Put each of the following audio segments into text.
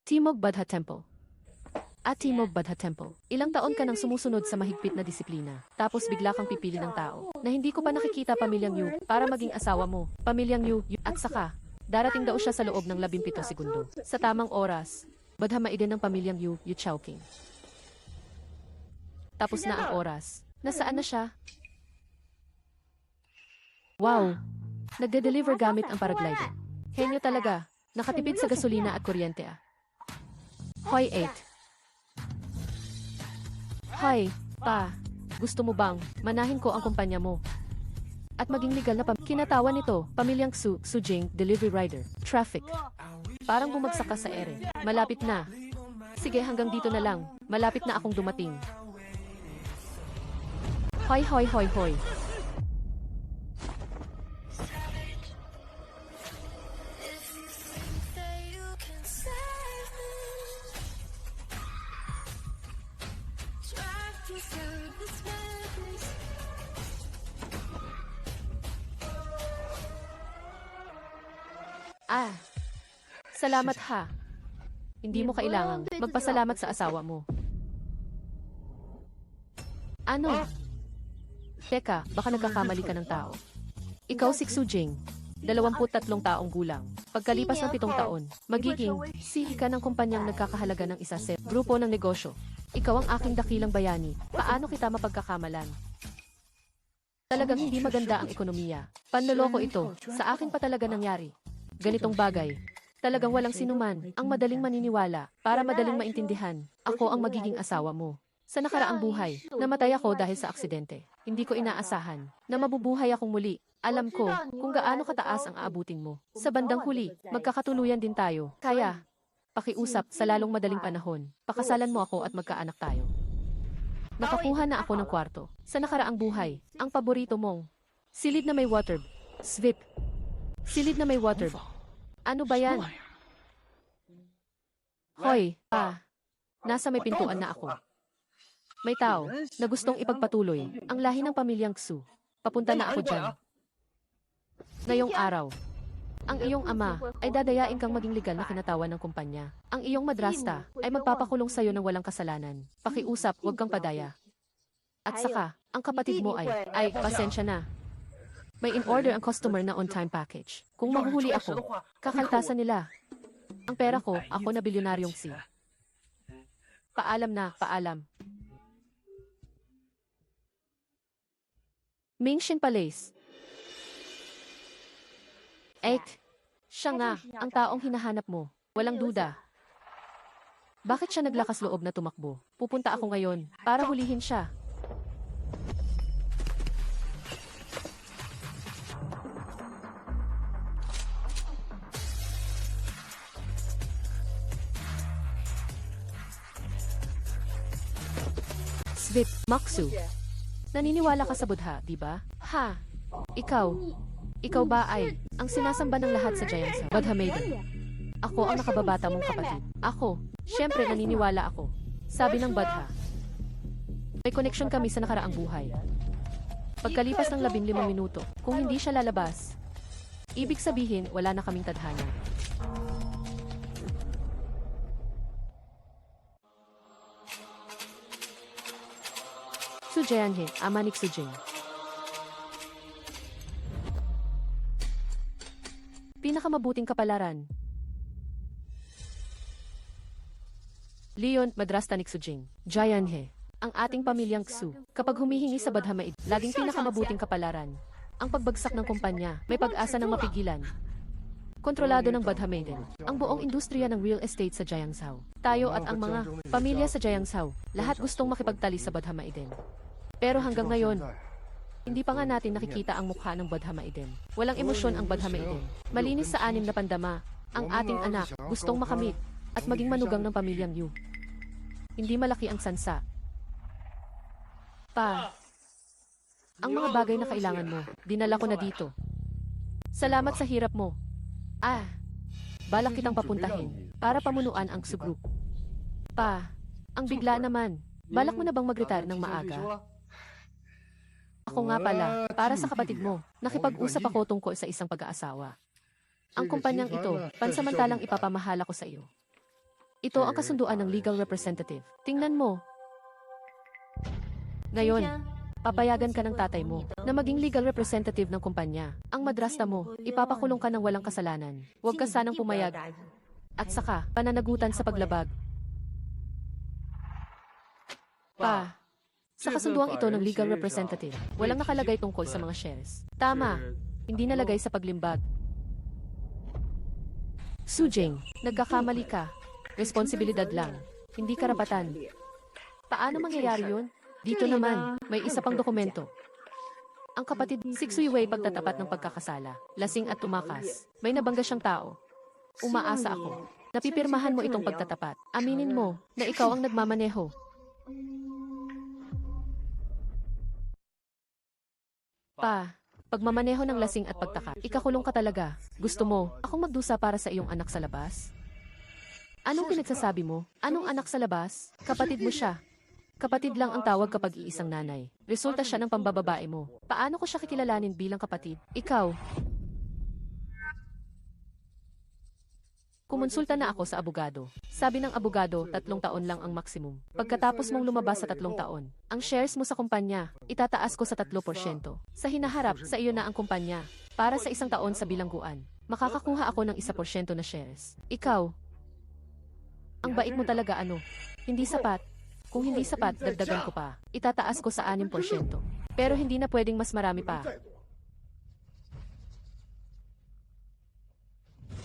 Timog Badha Temple. At Timog Badha Temple. Ilang taon ka nang sumusunod sa mahigpit na disiplina, tapos bigla kang pipili ng tao na hindi ko pa nakikita pamilyang Yu para maging asawa mo. Pamilyang Yu, at saka, darating daw siya sa loob ng 17 segundo. Sa tamang oras, Badha maiden ng pamilyang Yu Chowking. Tapos na ang oras. Nasaan na siya? Wow! Nagde-deliver gamit ang paraglider. Henyo talaga. Nakatipid sa gasolina at kuryente ah. Hoy 8. Hoy, pa. Gusto mo bang manahin ko ang kumpanya mo? At maging legal na kinatawan nito, pamilyang Sujing, delivery rider, traffic. Parang bumagsak ka sa ere. Malapit na. Sige, hanggang dito na lang. Malapit na akong dumating. Hoy, hoy, hoy, hoy. Ah, salamat ha. Hindi mo kailangang magpasalamat sa asawa mo. Ano? Teka, baka nagkakamali ka ng tao. Ikaw si Sujing, 23 taong gulang. Pagkalipas ng 7 taon, magiging CEO ka ng kumpanyang nagkakahalaga ng isa sa grupo ng negosyo. Ikaw ang aking dakilang bayani. Paano kita mapagkakamalan? Talagang hindi maganda ang ekonomiya. Panloloko ito. Sa akin pa talaga nangyari. Ganitong bagay. Talagang walang sinuman ang madaling maniniwala para madaling maintindihan. Ako ang magiging asawa mo. Sa nakaraang buhay, namatay ako dahil sa aksidente. Hindi ko inaasahan na mabubuhay akong muli. Alam ko kung gaano kataas ang aabutin mo. Sa bandang huli, magkakatuluyan din tayo. Kaya, pakiusap sa lalong madaling panahon. Pakasalan mo ako at magkaanak tayo. Nakakuha na ako ng kwarto. Sa nakaraang buhay, ang paborito mong silid na may water. Svip. Silid na may water. Ano ba yan? Hoy, nasa may pintuan na ako. May tao na gustong ipagpatuloy ang lahi ng pamilyang Xu. Papunta na ako dyan. Ngayong araw, ang iyong ama ay dadayain kang maging legal na kinatawan ng kumpanya. Ang iyong madrasta ay magpapakulong sa'yo ng walang kasalanan. Pakiusap, huwag kang padaya. At saka, ang kapatid mo ay pasensya na. May in-order ang customer na on-time package. Kung mahuhuli ako, kakaltasan nila. Ang pera ko, ako na bilyonaryong si. Paalam na, paalam. Mingxin Palace. Siya nga, ang taong hinahanap mo. Walang duda. Bakit siya naglakas loob na tumakbo? Pupunta ako ngayon para hulihin siya. Svip, Maksu. Naniniwala ka sa Budha, di ba? Ha? Ikaw ba ay ang sinasamba ng lahat sa Jiangsu? Badha Maiden. Ako ang nakababata mong kapatid. Ako, syempre naniniwala ako. Sabi ng Badha. May connection kami sa nakaraang buhay. Pagkalipas ng 15 minuto, kung hindi siya lalabas, ibig sabihin wala na kaming tadhana. Sujayanhe, ama ni Sujing. Pinakamabuting kapalaran. Leon, madrasta ni Sujing. Jayanhe, ang ating pamilyang Xu. Kapag humihingi sa Badhamaid, laging pinakamabuting kapalaran. Ang pagbagsak ng kumpanya, may pag-asa ng mapigilan. Kontrolado ng Badha Maiden, ang buong industriya ng real estate sa Jiangsu. Tayo at ang mga pamilya sa Jiangsu, lahat gustong makipagtali sa Badha Maiden. Pero hanggang ngayon, hindi pa nga natin nakikita ang mukha ng Badha Maiden. Walang emosyon ang Badha Maiden. Malinis sa 6 na pandama, ang ating anak gustong makamit at maging manugang ng pamilyang Yu. Hindi malaki ang sansa. Ang mga bagay na kailangan mo, dinala ko na dito. Salamat sa hirap mo. Balak kitang papuntahin para pamunuan ang Xu Group. Ang bigla naman. Balak mo na bang mag-retire ng maaga? Ako nga pala, para sa kapatid mo, nakipag-usap ako tungkol sa isang pag-aasawa. Ang kumpanyang ito, pansamantalang ipapamahala ko sa iyo. Ito ang kasunduan ng legal representative. Tingnan mo. Ngayon, papayagan ka ng tatay mo na maging legal representative ng kumpanya. Ang madrasta mo, ipapakulong ka ng walang kasalanan. Huwag ka sanang pumayag. At saka, pananagutan sa paglabag. Pa, sa kasunduang ito ng legal representative, walang nakalagay tungkol sa mga shares. Tama, hindi nalagay sa paglimbag. Sujing, nagkakamali ka. Responsibilidad lang, hindi karapatan. Paano mangyayari yun? Dito naman, may isa pang dokumento. Ang kapatid, Sixuiwei pagtatapat ng pagkakasala, lasing at tumakas. May nabangga siyang tao. Umaasa ako. Napipirmahan mo itong pagtatapat. Aminin mo na ikaw ang nagmamaneho. Pa, pagmamaneho ng lasing at pagtaka, ikakulong ka talaga. Gusto mo, akong magdusa para sa iyong anak sa labas? Anong pinagsasabi mo? Anong anak sa labas? Kapatid mo siya. Kapatid lang ang tawag kapag iisang nanay. Resulta siya ng pambababae mo. Paano ko siya kikilalanin bilang kapatid? Ikaw. Kumonsulta na ako sa abogado. Sabi ng abogado, 3 taon lang ang maximum. Pagkatapos mong lumabas sa 3 taon, ang shares mo sa kumpanya, itataas ko sa 3%. Sa hinaharap, sa iyo na ang kumpanya. Para sa 1 taon sa bilangguan, makakakuha ako ng 1% na shares. Ikaw, ang bait mo talaga ano? Hindi sapat. Kung hindi sapat, dagdagan ko pa. Itataas ko sa 6%. Pero hindi na pwedeng mas marami pa.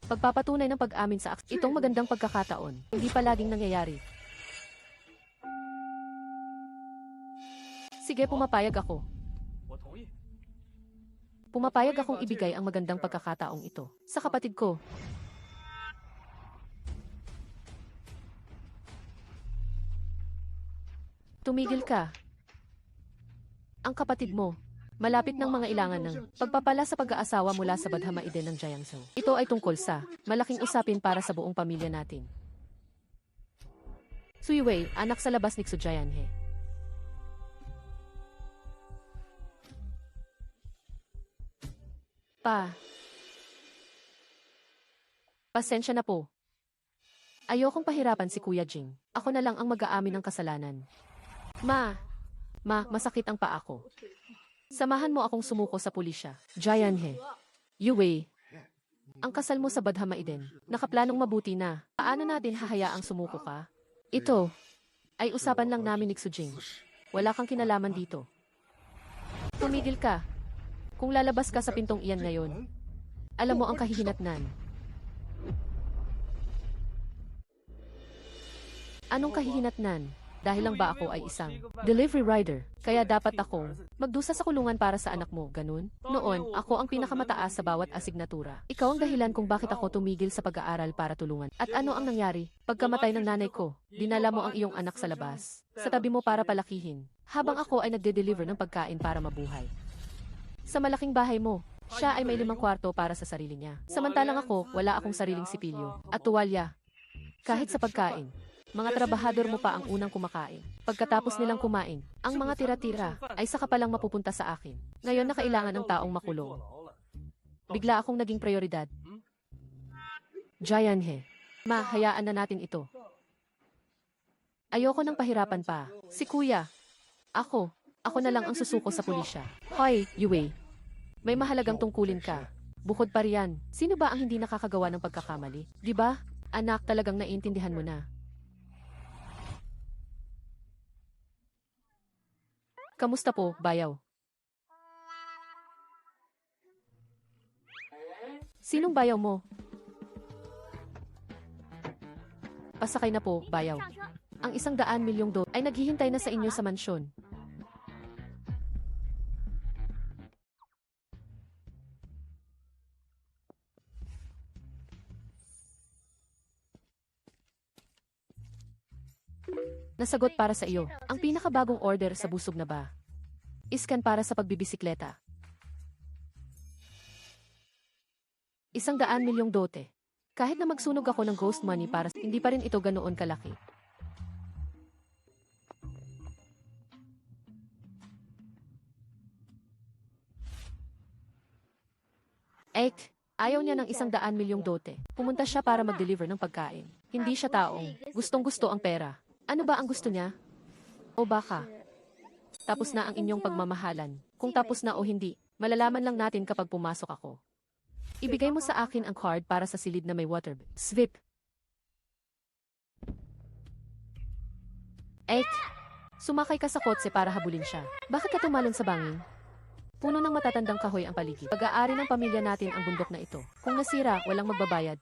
Pagpapatunay ng pag-amin sa itong magandang pagkakataon, hindi palaging nangyayari. Sige, pumapayag ako. Pumapayag akong ibigay ang magandang pagkakataong ito sa kapatid ko. Tumigil ka. Ang kapatid mo, malapit ng mga ilangan ng pagpapala sa pag-aasawa mula sa Badhamaiden ng Jiangsu. Ito ay tungkol sa malaking usapin para sa buong pamilya natin. Suiwei, anak sa labas ni Xujianhe. Pa. Pasensya na po. Ayokong pahirapan si Kuya Jing. Ako na lang ang mag-aamin ng kasalanan. Masakit ang paa ko. Samahan mo akong sumuko sa pulisya. Jianhe. Yue. Ang kasal mo sa Badhamaiden, nakaplanong mabuti na. Paano natin hahayaang sumuko ka? Ito ay usapan lang namin ni Xujing. Wala kang kinalaman dito. Tumigil ka. Kung lalabas ka sa pintong iyan ngayon, alam mo ang kahihinatnan. Anong kahihinatnan? Dahil lang ba ako ay isang delivery rider, kaya dapat akong magdusa sa kulungan para sa anak mo, ganun? Noon, ako ang pinakamataas sa bawat asignatura. Ikaw ang dahilan kung bakit ako tumigil sa pag-aaral para tulungan. At ano ang nangyari? Pagkamatay ng nanay ko, dinala mo ang iyong anak sa labas, sa tabi mo para palakihin, habang ako ay nagde-deliver ng pagkain para mabuhay. Sa malaking bahay mo, siya ay may 5 kwarto para sa sarili niya. Samantalang ako, wala akong sariling sipilyo at tuwalya. Kahit sa pagkain, mga trabahador mo pa ang unang kumakain. Pagkatapos nilang kumain, ang mga tira-tira ay saka palang mapupunta sa akin. Ngayon na kailangan ng taong makulong. Bigla akong naging prioridad. Jianhe, hayaan na natin ito. Ayoko ng pahirapan pa. Si Kuya. Ako na lang ang susuko sa pulisya. Hoy, Yue. May mahalagang tungkulin ka. Bukod pa riyan, sino ba ang hindi nakakagawa ng pagkakamali? Di ba? Anak, talagang naiintindihan mo na. Kamusta po, bayaw? Sinong bayaw mo? Pasakay na po, bayaw. Ang 100 milyong do ay naghihintay na sa inyo sa mansyon. Nasagot para sa iyo. Ang pinakabagong order sa busog na ba? Iskan para sa pagbibisikleta. 100 milyong dote. Kahit na magsunog ako ng ghost money para hindi pa rin ito ganoon kalaki. Ek, Ayaw niya ng 100 milyong dote. Pumunta siya para mag-deliver ng pagkain. Hindi siya taong gustong-gusto ang pera. Ano ba ang gusto niya? O baka, tapos na ang inyong pagmamahalan. Kung tapos na o hindi, malalaman lang natin kapag pumasok ako. Ibigay mo sa akin ang card para sa silid na may water. Svip. Ek, sumakay ka sa kotse para habulin siya. Bakit ka tumalon sa bangin? Puno ng matatandang kahoy ang paligid. Pag-aari ng pamilya natin ang bundok na ito. Kung nasira, walang magbabayad.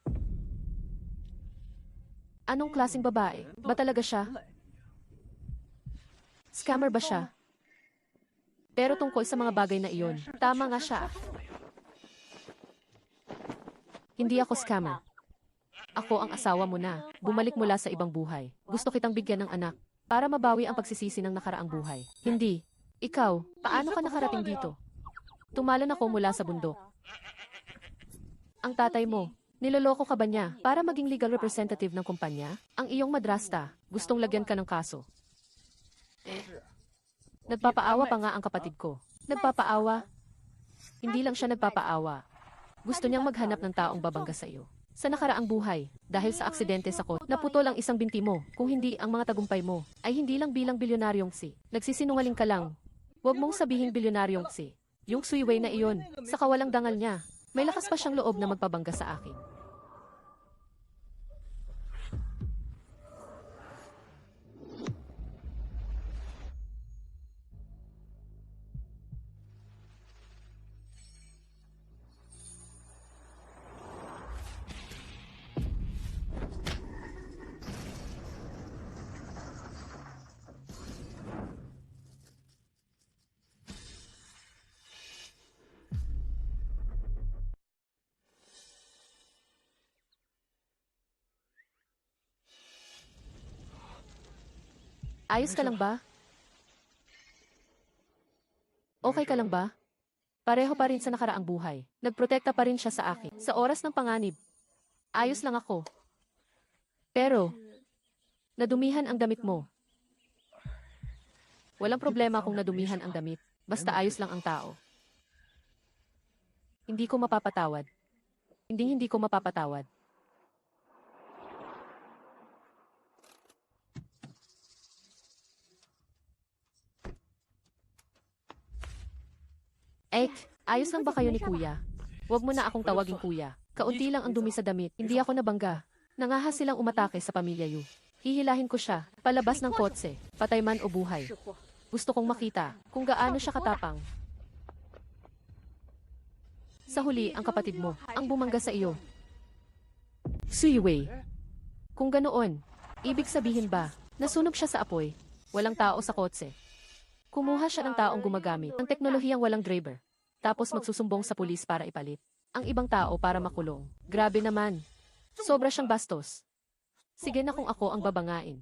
Anong klaseng babae? Ba talaga siya? Scammer ba siya? Pero tungkol sa mga bagay na iyon, tama nga siya. Hindi ako scammer. Ako ang asawa mo na. Bumalik mula sa ibang buhay. Gusto kitang bigyan ng anak para mabawi ang pagsisisi ng nakaraang buhay. Hindi. Ikaw, paano ka nakarating dito? Tumalon ako mula sa bundok. Ang tatay mo, niloloko ka ba niya para maging legal representative ng kumpanya? Ang iyong madrasta, gustong lagyan ka ng kaso. Nagpapaawa pa nga ang kapatid ko. Nagpapaawa? Hindi lang siya nagpapaawa. Gusto niyang maghanap ng taong babangga sa iyo. Sa nakaraang buhay, dahil sa aksidente sa kot, naputol ang isang binti mo. Kung hindi ang mga tagumpay mo, ay hindi lang bilang bilyonaryong si. Nagsisinungaling ka lang. Huwag mong sabihin bilyonaryong si. Yung Suiwei na iyon, sa kawalang dangal niya, may lakas pa siyang loob na magpabangga sa akin. Ayos ka lang ba? Okay ka lang ba? Pareho pa rin sa nakaraang buhay. Nagprotekta pa rin siya sa akin. Sa oras ng panganib, ayos lang ako. Pero, nadumihan ang damit mo. Walang problema kung nadumihan ang damit. Basta ayos lang ang tao. Hindi ko mapapatawad. Hindi ko mapapatawad. Ek, ayos lang ba kayo ni kuya? Huwag mo na akong tawagin kuya. Kaunti lang ang dumi sa damit. Hindi ako nabangga. Nangahas silang umatake sa pamilya Yu. Hihilahin ko siya, palabas ng kotse, patay man o buhay. Gusto kong makita kung gaano siya katapang. Sa huli, ang kapatid mo, ang bumangga sa iyo. Suiwei. Kung ganoon, ibig sabihin ba, nasunog siya sa apoy, walang tao sa kotse. Kumuha siya ng taong gumagamit ng teknolohiyang walang driver. Tapos magsusumbong sa pulis para ipalit ang ibang tao para makulong. Grabe naman. Sobra siyang bastos. Sige na kung ako ang babangain.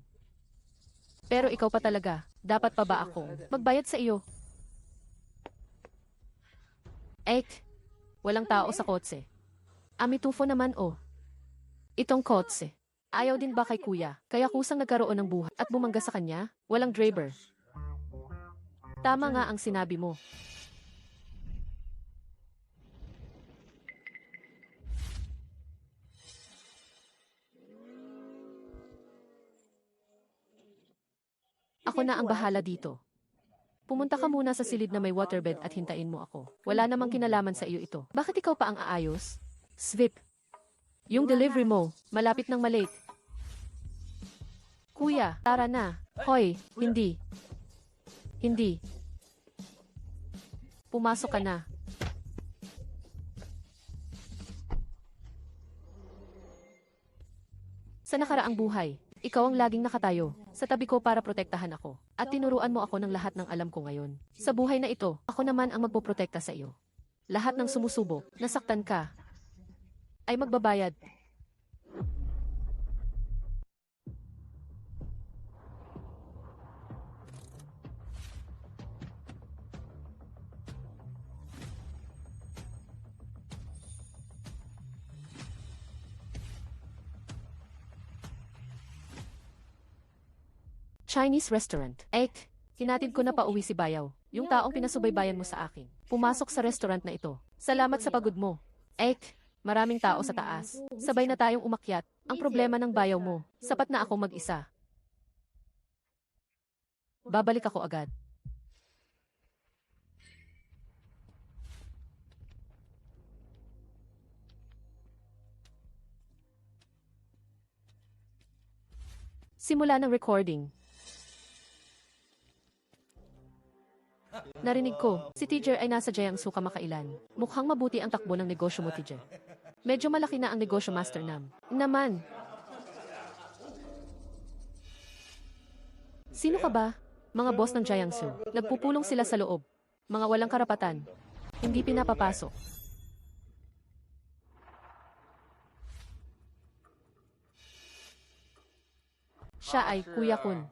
Pero ikaw pa talaga, dapat pa ba akong magbayad sa iyo? Ek, walang tao sa kotse. Amitufo naman oh. Itong kotse. Ayaw din ba kay kuya? Kaya kusang nagkaroon ng buhay at bumangga sa kanya? Walang driver. Tama nga ang sinabi mo. Ako na ang bahala dito. Pumunta ka muna sa silid na may waterbed at hintayin mo ako. Wala namang kinalaman sa iyo ito. Bakit ikaw pa ang aayos? Svip. Yung delivery mo, malapit ng malate. Kuya, tara na. Hoy, hindi. Hindi. Pumasok ka na. Sa nakaraang buhay, ikaw ang laging nakatayo sa tabi ko para protektahan ako. At tinuruan mo ako ng lahat ng alam ko ngayon. Sa buhay na ito, ako naman ang magpoprotekta sa iyo. Lahat ng sumusubok, nasaktan ka, ay magbabayad. Chinese restaurant. Ek, hinatid ko na pauwi si Bayaw, yung taong pinasubaybayan mo sa akin. Pumasok sa restaurant na ito. Salamat sa pagod mo. Ek, Maraming tao sa taas. Sabay na tayong umakyat. Ang problema ng bayaw mo, sapat na ako mag-isa. Babalik ako agad. Simula ng recording. Narinig ko, si Tijer ay nasa Jiangsu kamakailan. Mukhang mabuti ang takbo ng negosyo mo, Tijer. Medyo malaki na ang negosyo, Master Nam. Naman. Sino ka ba? Mga boss ng Jiangsu. Nagpupulong sila sa loob. Mga walang karapatan. Hindi pinapapasok. Siya ay Kuya Kun.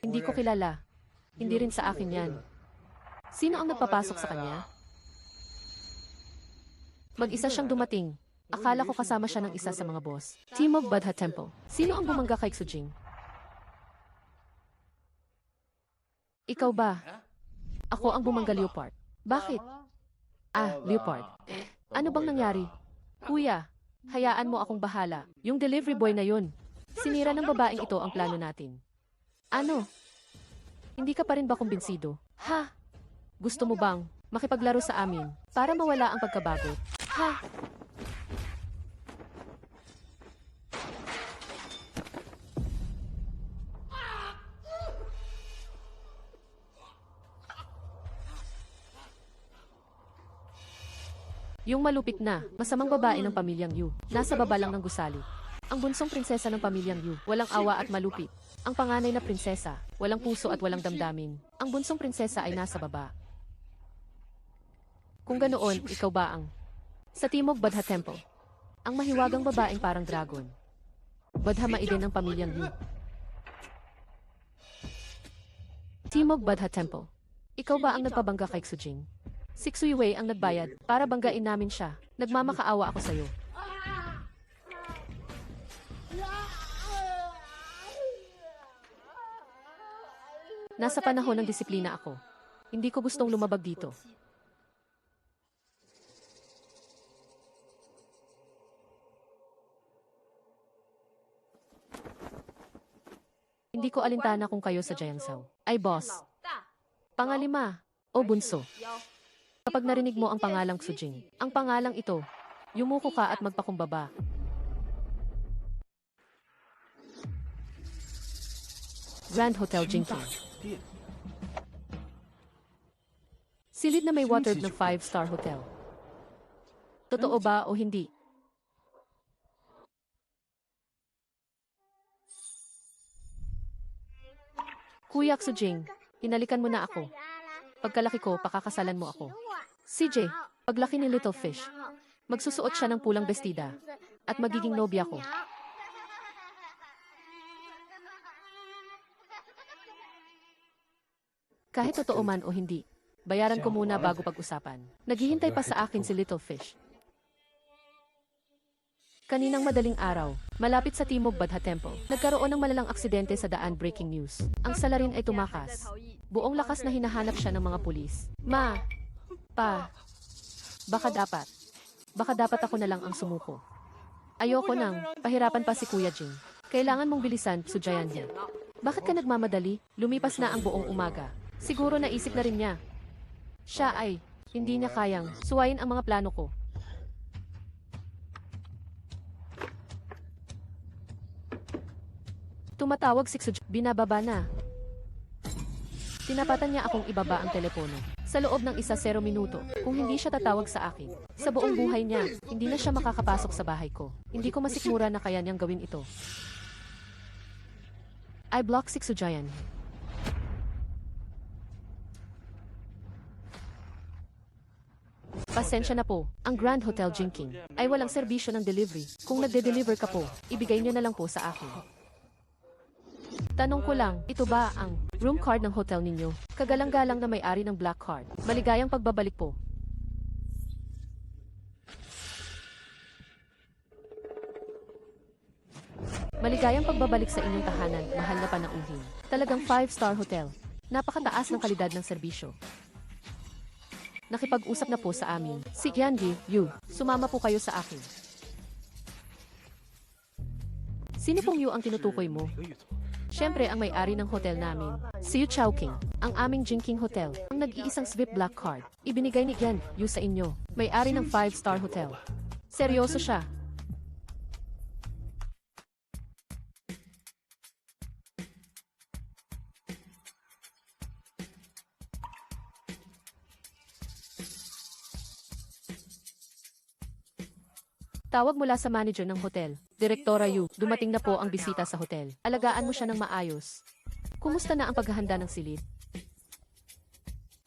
Hindi ko kilala. Hindi rin sa akin yan. Sino ang nagpapasok sa kanya? Mag-isa siyang dumating. Akala ko kasama siya ng isa sa mga boss. Timog Badha Temple. Sino ang bumangga kay Xujing? Ikaw ba? Ako ang bumangga, Leopard. Bakit? Leopard. Ano bang nangyari? Kuya, hayaan mo akong bahala. Yung delivery boy na yun. Sinira ng babaeng ito ang plano natin. Ano? Hindi ka pa rin ba kumbinsido? Ha? Gusto mo bang makipaglaro sa amin para mawala ang pagkabago? Ha? Yung malupit na, masamang babae ng pamilyang Yu, nasa baba lang ng gusali. Ang bunsong prinsesa ng pamilyang Yu, walang awa at malupit. Ang panganay na prinsesa, walang puso at walang damdamin. Ang bunsong prinsesa ay nasa baba. Kung ganoon, ikaw ba ang sa Timog Badha Temple? Ang mahiwagang babaeng parang dragon. Badha Maiden ng pamilyang Yu. Timog Badha Temple. Ikaw ba ang nagpabangga kay Xujing? Si Xuiwei ang nagbayad para banggain namin siya. Nagmamakaawa ako sa'yo. Nasa panahon ng disiplina ako. Hindi ko gustong lumabag dito. Hindi ko alintana kung kayo sa Jiangsu ay boss. Pangalima, o bunso. Kapag narinig mo ang pangalang Xujing, ang pangalang ito, yumuko ka at magpakumbaba. Grand Hotel Jingking. Silid na may water ng 5-star hotel. Totoo ba o hindi? Kuya Xujing, hinalikan mo na ako. Pagkalaki ko, pakakasalan mo ako. CJ, paglaki ni Little Fish, magsusuot siya ng pulang bestida at magiging nobya ko. Kahit totoo man o hindi, bayaran ko muna bago pag-usapan. Naghihintay pa sa akin si Little Fish. Kaninang madaling araw, malapit sa Timog Badha Temple, nagkaroon ng malalang aksidente sa daan. Breaking news. Ang salarin ay tumakas. Buong lakas na hinahanap siya ng mga pulis. Baka dapat ako na lang ang sumuko. Ayoko nang pahirapan pa si Kuya Jing. Kailangan mong bilisan, Sujayan niya. Bakit ka nagmamadali? Lumipas na ang buong umaga. Siguro naisip na rin niya. Siya ay hindi niya kayang suwayin ang mga plano ko. Tumatawag si Xuj. Binababa na. Tinapatan niya akong ibaba ang telepono. Sa loob ng 1-0 minuto, kung hindi siya tatawag sa akin, sa buong buhay niya, hindi na siya makakapasok sa bahay ko. Hindi ko masikmura na kaya niyang gawin ito. I block si Xujayan. Pasensya na po, ang Grand Hotel Jingking ay walang serbisyo ng delivery. Kung nagde-deliver ka po, ibigay niyo na lang po sa akin. Tanong ko lang, ito ba ang room card ng hotel ninyo? Kagalang-galang na may-ari ng black card. Maligayang pagbabalik po. Maligayang pagbabalik sa inyong tahanan, mahal na panauhin. Talagang 5-star hotel. Napakataas ng kalidad ng serbisyo. nakipag-usap na po sa amin. Si Gyangi, Yu, sumama po kayo sa akin. Sino pong Yu ang tinutukoy mo? Siyempre ang may-ari ng hotel namin. Si Yu Chowking, ang aming Jinking Hotel. Ang nag-iisang Swift Black Card. Ibinigay ni Gyan, Yu sa inyo. May-ari ng 5-star hotel. Seryoso siya. Tawag mula sa manager ng hotel. Direktora Yu, dumating na po ang bisita sa hotel. Alagaan mo siya ng maayos. Kumusta na ang paghahanda ng silid?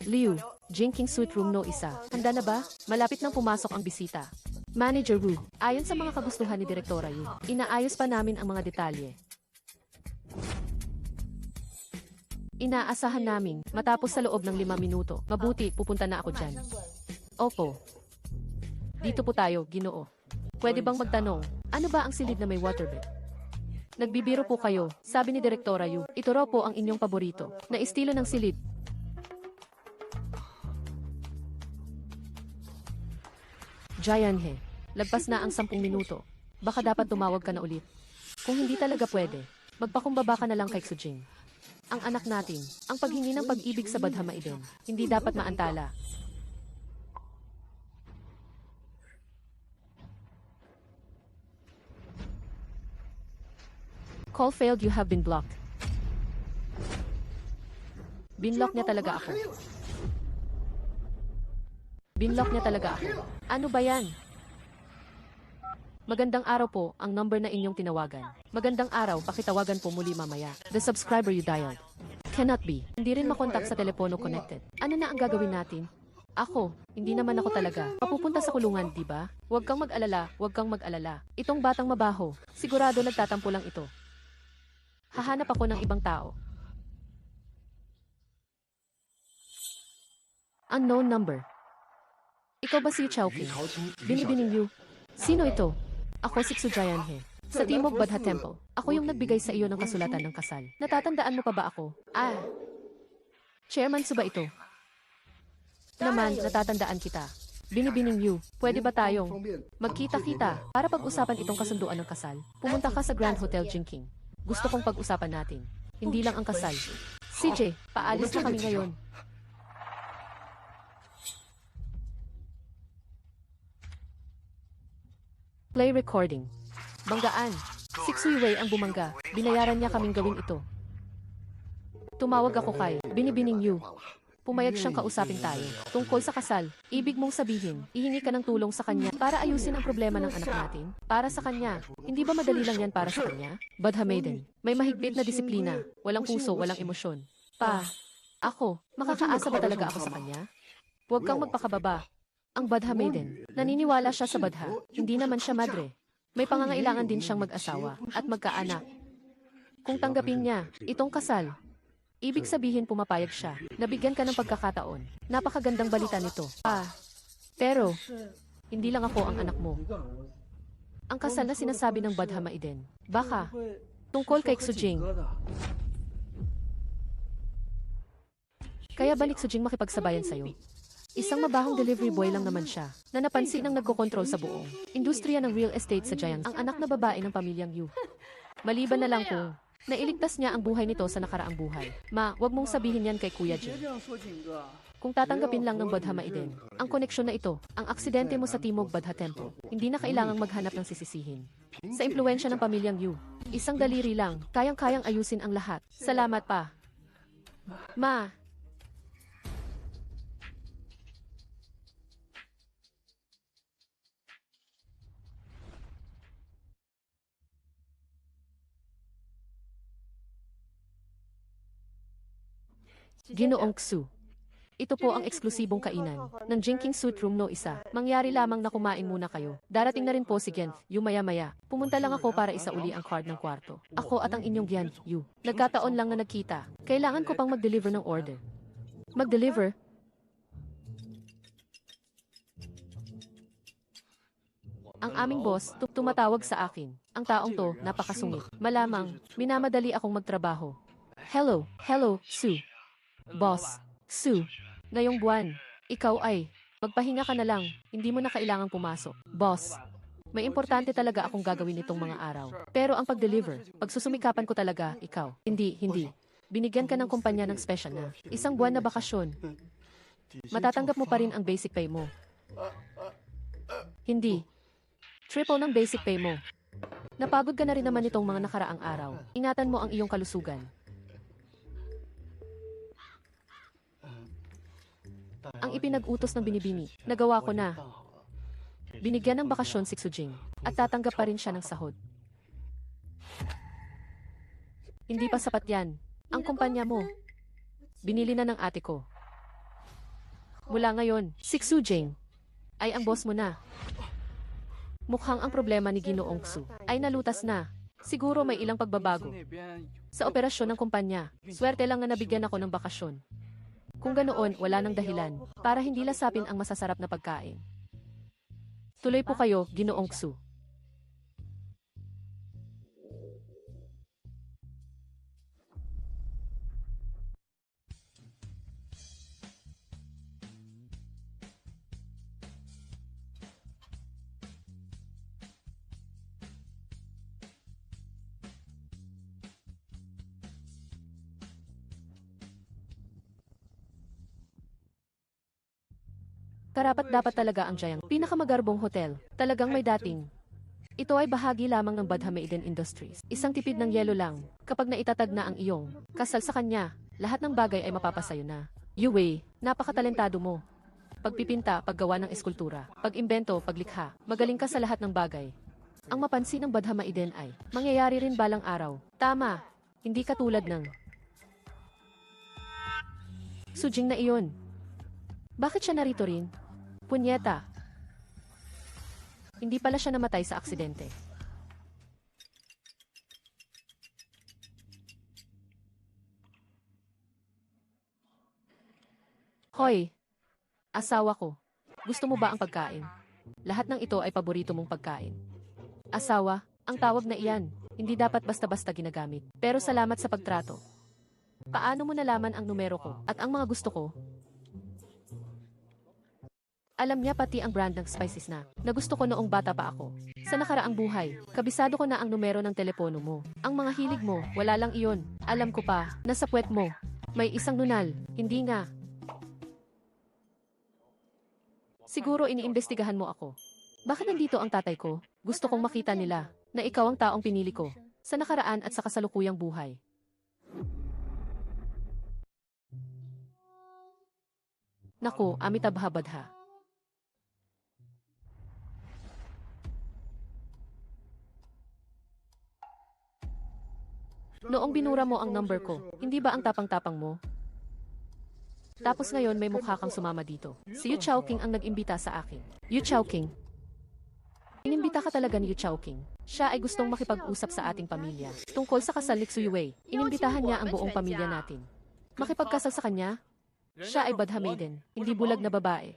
Liu, Jinking Suite Room No. 1. Handa na ba? Malapit nang pumasok ang bisita. Manager Wu, ayon sa mga kagustuhan ni Direktora Yu, inaayos pa namin ang mga detalye. Inaasahan namin, matapos sa loob ng 5 minuto. Mabuti, pupunta na ako dyan. Opo. Dito po tayo, Ginoo. Pwede bang magtanong, ano ba ang silid na may waterbed? Nagbibiro po kayo, sabi ni Direktora Yu. Ito raw po ang inyong paborito, na estilo ng silid. Jayanhe, lagpas na ang 10 minuto. Baka dapat tumawag ka na ulit. Kung hindi talaga pwede, magpakumbaba ka na lang kay Xujing. Ang anak natin, ang paghingi ng pag-ibig sa Badha Maiden, hindi dapat maantala. Call failed, you have been blocked. Binlock niya talaga ako. Binlock niya talaga ako. Ano ba yan? Magandang araw po, ang number na inyong tinawagan. Magandang araw, pakitawagan po muli mamaya. The subscriber you dialed cannot be. Hindi rin makontak sa telepono connected. Ano na ang gagawin natin? Ako, hindi naman ako talaga. Papupunta sa kulungan, di ba? Huwag kang mag-alala, huwag kang mag-alala. Itong batang mabaho, sigurado nagtatampo lang ito. Hahanap ako ng ibang tao. Unknown number. Ikaw ba si Chowking? Binibining Yu. Sino ito? Ako si Xujayanhe. Sa Timog Badha Temple. Ako yung nagbigay sa iyo ng kasulatan ng kasal. Natatandaan mo pa ba ako? Chairman Su ba ito? Naman, natatandaan kita. Binibining Yu, pwede ba tayong magkita-kita para pag-usapan itong kasunduan ng kasal? Pumunta ka sa Grand Hotel Jinking. Gusto kong pag-usapan natin. Hindi lang ang kasal. CJ, paalis na kami ngayon. Play recording. Banggaan. Si Xuiwei ang bumangga. Binayaran niya kaming gawin ito. Tumawag ako kay Binibining Yu. Pumayag siyang kausapin tayo. Tungkol sa kasal, ibig mong sabihin, ihingi ka ng tulong sa kanya para ayusin ang problema ng anak natin? Para sa kanya, hindi ba madali lang yan para sa kanya? Badha Maiden, may mahigpit na disiplina, walang puso, walang emosyon. Ako, makakaasa ba talaga ako sa kanya? Huwag kang magpakababa. Ang Badha Maiden, naniniwala siya sa Badha, hindi naman siya madre. May pangangailangan din siyang mag-asawa at magkaanak. Kung tanggapin niya, itong kasal, ibig sabihin pumapayag siya. Nabigyan ka ng pagkakataon. Napakagandang balita nito. Pero, hindi lang ako ang anak mo. Ang kasal na sinasabi ng Badha Maiden. Baka, tungkol kay Xujing. Kaya balik Xujing makipagsabayan sa'yo. Isang mabahong delivery boy lang naman siya, na napansin ng nagkokontrol sa buong industriya ng real estate sa Giants, ang anak na babae ng pamilyang Yu. Maliban na lang kung nailigtas niya ang buhay nito sa nakaraang buhay. Wag mong sabihin yan kay Kuya Jin. Kung tatanggapin lang ng Badha Maiden, ang koneksyon na ito, ang aksidente mo sa Timog Badha Temple, hindi na kailangang maghanap ng sisisihin. Sa impluensya ng pamilyang Yu, isang daliri lang, kayang-kayang ayusin ang lahat. Salamat pa. Ginoong Xu. Ito po ang eksklusibong kainan ng Jinking Suite Room No. 1. Mangyari lamang na kumain muna kayo. Darating na rin po si Gen Yu maya-maya. Pumunta lang ako para isauli ang card ng kwarto. Ako at ang inyong Gen Yu. Nagkataon lang na nagkita. Kailangan ko pang mag-deliver ng order. Mag-deliver? Ang aming boss, tumatawag sa akin. Ang taong to, napakasungit. Malamang, minamadali akong magtrabaho. Hello, Su. Boss, Su, ngayong buwan, Ikaw ay, magpahinga ka na lang, hindi mo na kailangang pumasok. Boss, may importante talaga akong gagawin nitong mga araw. Pero ang pag-deliver, pagsusumikapan ko talaga, ikaw. Hindi. Binigyan ka ng kumpanya ng special na 1 buwan na bakasyon. Matatanggap mo pa rin ang basic pay mo. Hindi. Triple ng basic pay mo. Napagod ka na rin naman itong mga nakaraang araw. Ingatan mo ang iyong kalusugan. Ang ipinag-utos ng binibini, nagawa ko na. Binigyan ng bakasyon si Xujing at tatanggap pa rin siya ng sahod. Hindi pa sapat yan. Ang kumpanya mo, binili na ng ate ko. Mula ngayon, si Xujing ay ang boss mo na. Mukhang ang problema ni Ginoong Xu ay nalutas na. Siguro may ilang pagbabago sa operasyon ng kumpanya. Swerte lang na nabigyan ako ng bakasyon. Kung ganoon, wala nang dahilan para hindi lasapin ang masasarap na pagkain. Tuloy po kayo, Ginoong Xu. Karapat-dapat talaga ang Giant. Pinakamagarbong hotel. Talagang may dating. Ito ay bahagi lamang ng Badha Maiden Industries. Isang tipid ng yelo lang. Kapag naitatag na ang iyong kasal sa kanya, lahat ng bagay ay mapapasayo na. Yue, napakatalentado mo. Pagpipinta, paggawa ng eskultura, pag-imbento, paglikha. Magaling ka sa lahat ng bagay. Ang mapansin ng Badha Maiden ay mangyayari rin balang araw. Tama. Hindi katulad ng Xujing na iyon. Bakit siya narito rin? Punyeta. Hindi pala siya namatay sa aksidente. Hoy, asawa ko. Gusto mo ba ang pagkain? Lahat ng ito ay paborito mong pagkain. Asawa, ang tawag na iyan, hindi dapat basta-basta ginagamit. Pero salamat sa pagtrato. Paano mo nalaman ang numero ko at ang mga gusto ko? Alam niya pati ang brand ng spices na gusto ko noong bata pa ako. Sa nakaraang buhay, kabisado ko na ang numero ng telepono mo. Ang mga hilig mo, wala lang iyon. Alam ko pa, nasa puwet mo. May isang nunal, hindi nga. Siguro iniimbestigahan mo ako. Bakit nandito ang tatay ko? Gusto kong makita nila na ikaw ang taong pinili ko sa nakaraan at sa kasalukuyang buhay. Naku, Amitabha-Badha. Noong binura mo ang number ko, hindi ba ang tapang-tapang mo? Tapos ngayon may mukha kang sumama dito. Si Yu Chowking ang nag-imbita sa akin. Yu Chowking. Inimbita ka talaga ni Yu Chowking. Siya ay gustong makipag-usap sa ating pamilya. Tungkol sa kasal ni Xuyue, inimbitahan niya ang buong pamilya natin. Makipagkasal sa kanya? Siya ay Badha Maiden, hindi bulag na babae.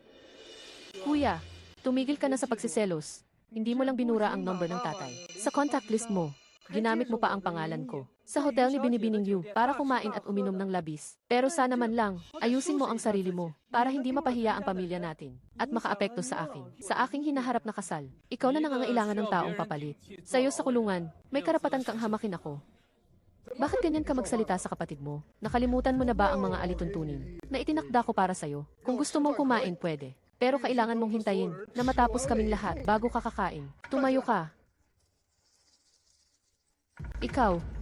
Kuya, tumigil ka na sa pagsiselos. Hindi mo lang binura ang number ng tatay. Sa contact list mo, ginamit mo pa ang pangalan ko. Sa hotel ni Binibining Yu para kumain at uminom ng labis. Pero sana man lang, ayusin mo ang sarili mo para hindi mapahiya ang pamilya natin at makaapekto sa akin. Sa aking hinaharap na kasal, ikaw na nangangailangan ng taong papalit. Sa'yo sa kulungan, may karapatan kang hamakin ako. Bakit ganyan ka magsalita sa kapatid mo? Nakalimutan mo na ba ang mga alituntunin na itinakda ko para sa'yo? Kung gusto mong kumain, pwede. Pero kailangan mong hintayin na matapos kaming lahat bago ka kakain. Tumayo ka. Ikaw.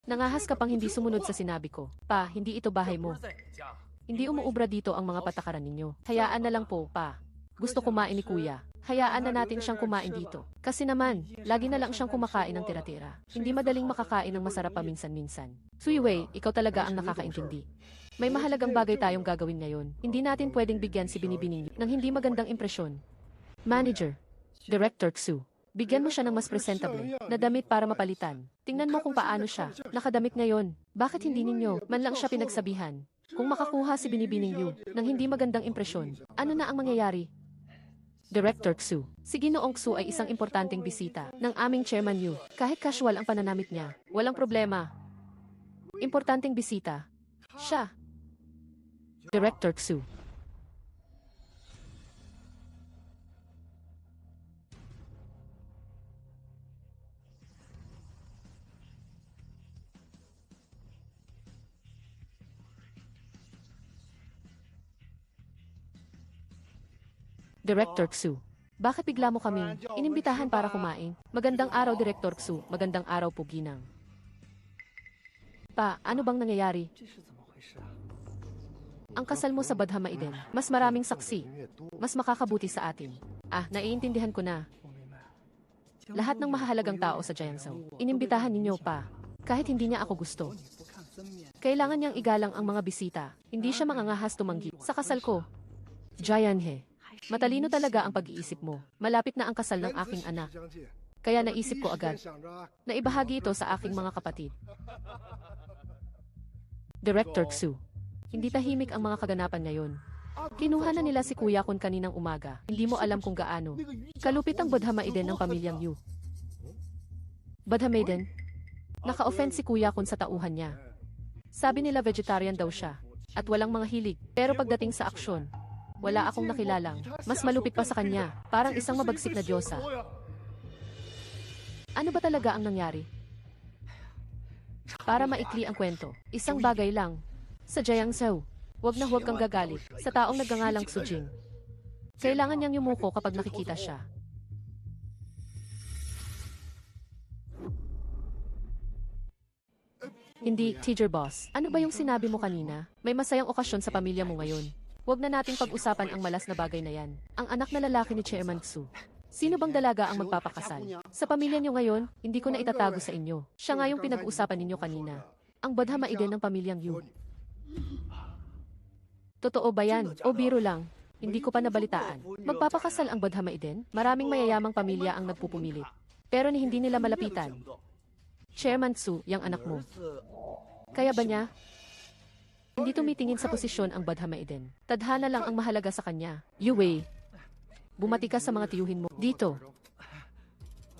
Nangahas ka pang hindi sumunod sa sinabi ko. Pa, hindi ito bahay mo. Hindi umuubra dito ang mga patakaran ninyo. Hayaan na lang po, pa. Gusto kumain ni kuya. Hayaan na natin siyang kumain dito. Kasi naman, lagi na lang siyang kumakain ng tira-tira. Hindi madaling makakain ng masarap paminsan-minsan. Suiwei, ikaw talaga ang nakakaintindi. May mahalagang bagay tayong gagawin ngayon. Hindi natin pwedeng bigyan si Binibining ng hindi magandang impresyon. Manager, Director Xu. Bigyan mo siya ng mas presentable na damit para mapalitan. Tingnan mo kung paano siya nakadamit ngayon. Bakit hindi ninyo man lang siya pinagsabihan Kung makakuha si Binibining Yu ng hindi magandang impresyon, ano na ang mangyayari? Director Xu. Si Ginoong Xu ay isang importanteng bisita ng aming Chairman Yu. Kahit casual ang pananamit niya, walang problema. Importanteng bisita. Siya. Director Xu. Director Xu. Bakit bigla mo kaming inimbitahan para kumain? Magandang araw, Director Xu. Magandang araw po, Ginang. Pa, ano bang nangyayari? Ang kasal mo sa Badha Maiden, mas maraming saksi. Mas makakabuti sa atin. Naiintindihan ko na. Lahat ng mahahalagang tao sa Jiangsu, inimbitahan ninyo pa. Kahit hindi niya ako gusto. Kailangan niyang igalang ang mga bisita. Hindi siya mangangahas tumanggi sa kasal ko. Jianhe. Matalino talaga ang pag-iisip mo. Malapit na ang kasal ng aking anak. Kaya naisip ko agad na ibahagi ito sa aking mga kapatid. Director Xu. Hindi tahimik ang mga kaganapan ngayon. Kinuha na nila si Kuya Kun kaninang umaga. Hindi mo alam kung gaano kalupit ang Badha Maiden ng pamilyang Yu. Badha Maiden? Naka-offend si Kuya Kun sa tauhan niya. Sabi nila vegetarian daw siya at walang mga hilig. Pero pagdating sa aksyon, wala akong nakilalang mas malupit pa sa kanya, parang isang mabagsik na diyosa. Ano ba talaga ang nangyari? Para maikli ang kwento, isang bagay lang. Sa Jiangsu, huwag na huwag kang gagalit sa taong nagngangalang Xu Jing. Kailangan niyang yumuko kapag nakikita siya. Hindi, teacher boss. Ano ba yung sinabi mo kanina? May masayang okasyon sa pamilya mo ngayon. Huwag na nating pag-usapan ang malas na bagay na yan. Ang anak na lalaki ni Chairman Xu. Sino bang dalaga ang magpapakasal? Sa pamilya niyo ngayon, hindi ko na itatago sa inyo. Siya nga yung pinag-uusapan ninyo kanina. Ang Badha Maiden ng pamilyang Yu. Totoo ba yan? O biro lang? Hindi ko pa nabalitaan. Magpapakasal ang Badha Maiden? Maraming mayayamang pamilya ang nagpupumilit. Pero hindi nila malapitan. Chairman Xu, yang anak mo. Kaya ba niya? Hindi tumitingin sa posisyon ang Badha Maiden. Tadhana lang ang mahalaga sa kanya. Yu Wei. Bumati ka sa mga tiyuhin mo. Dito.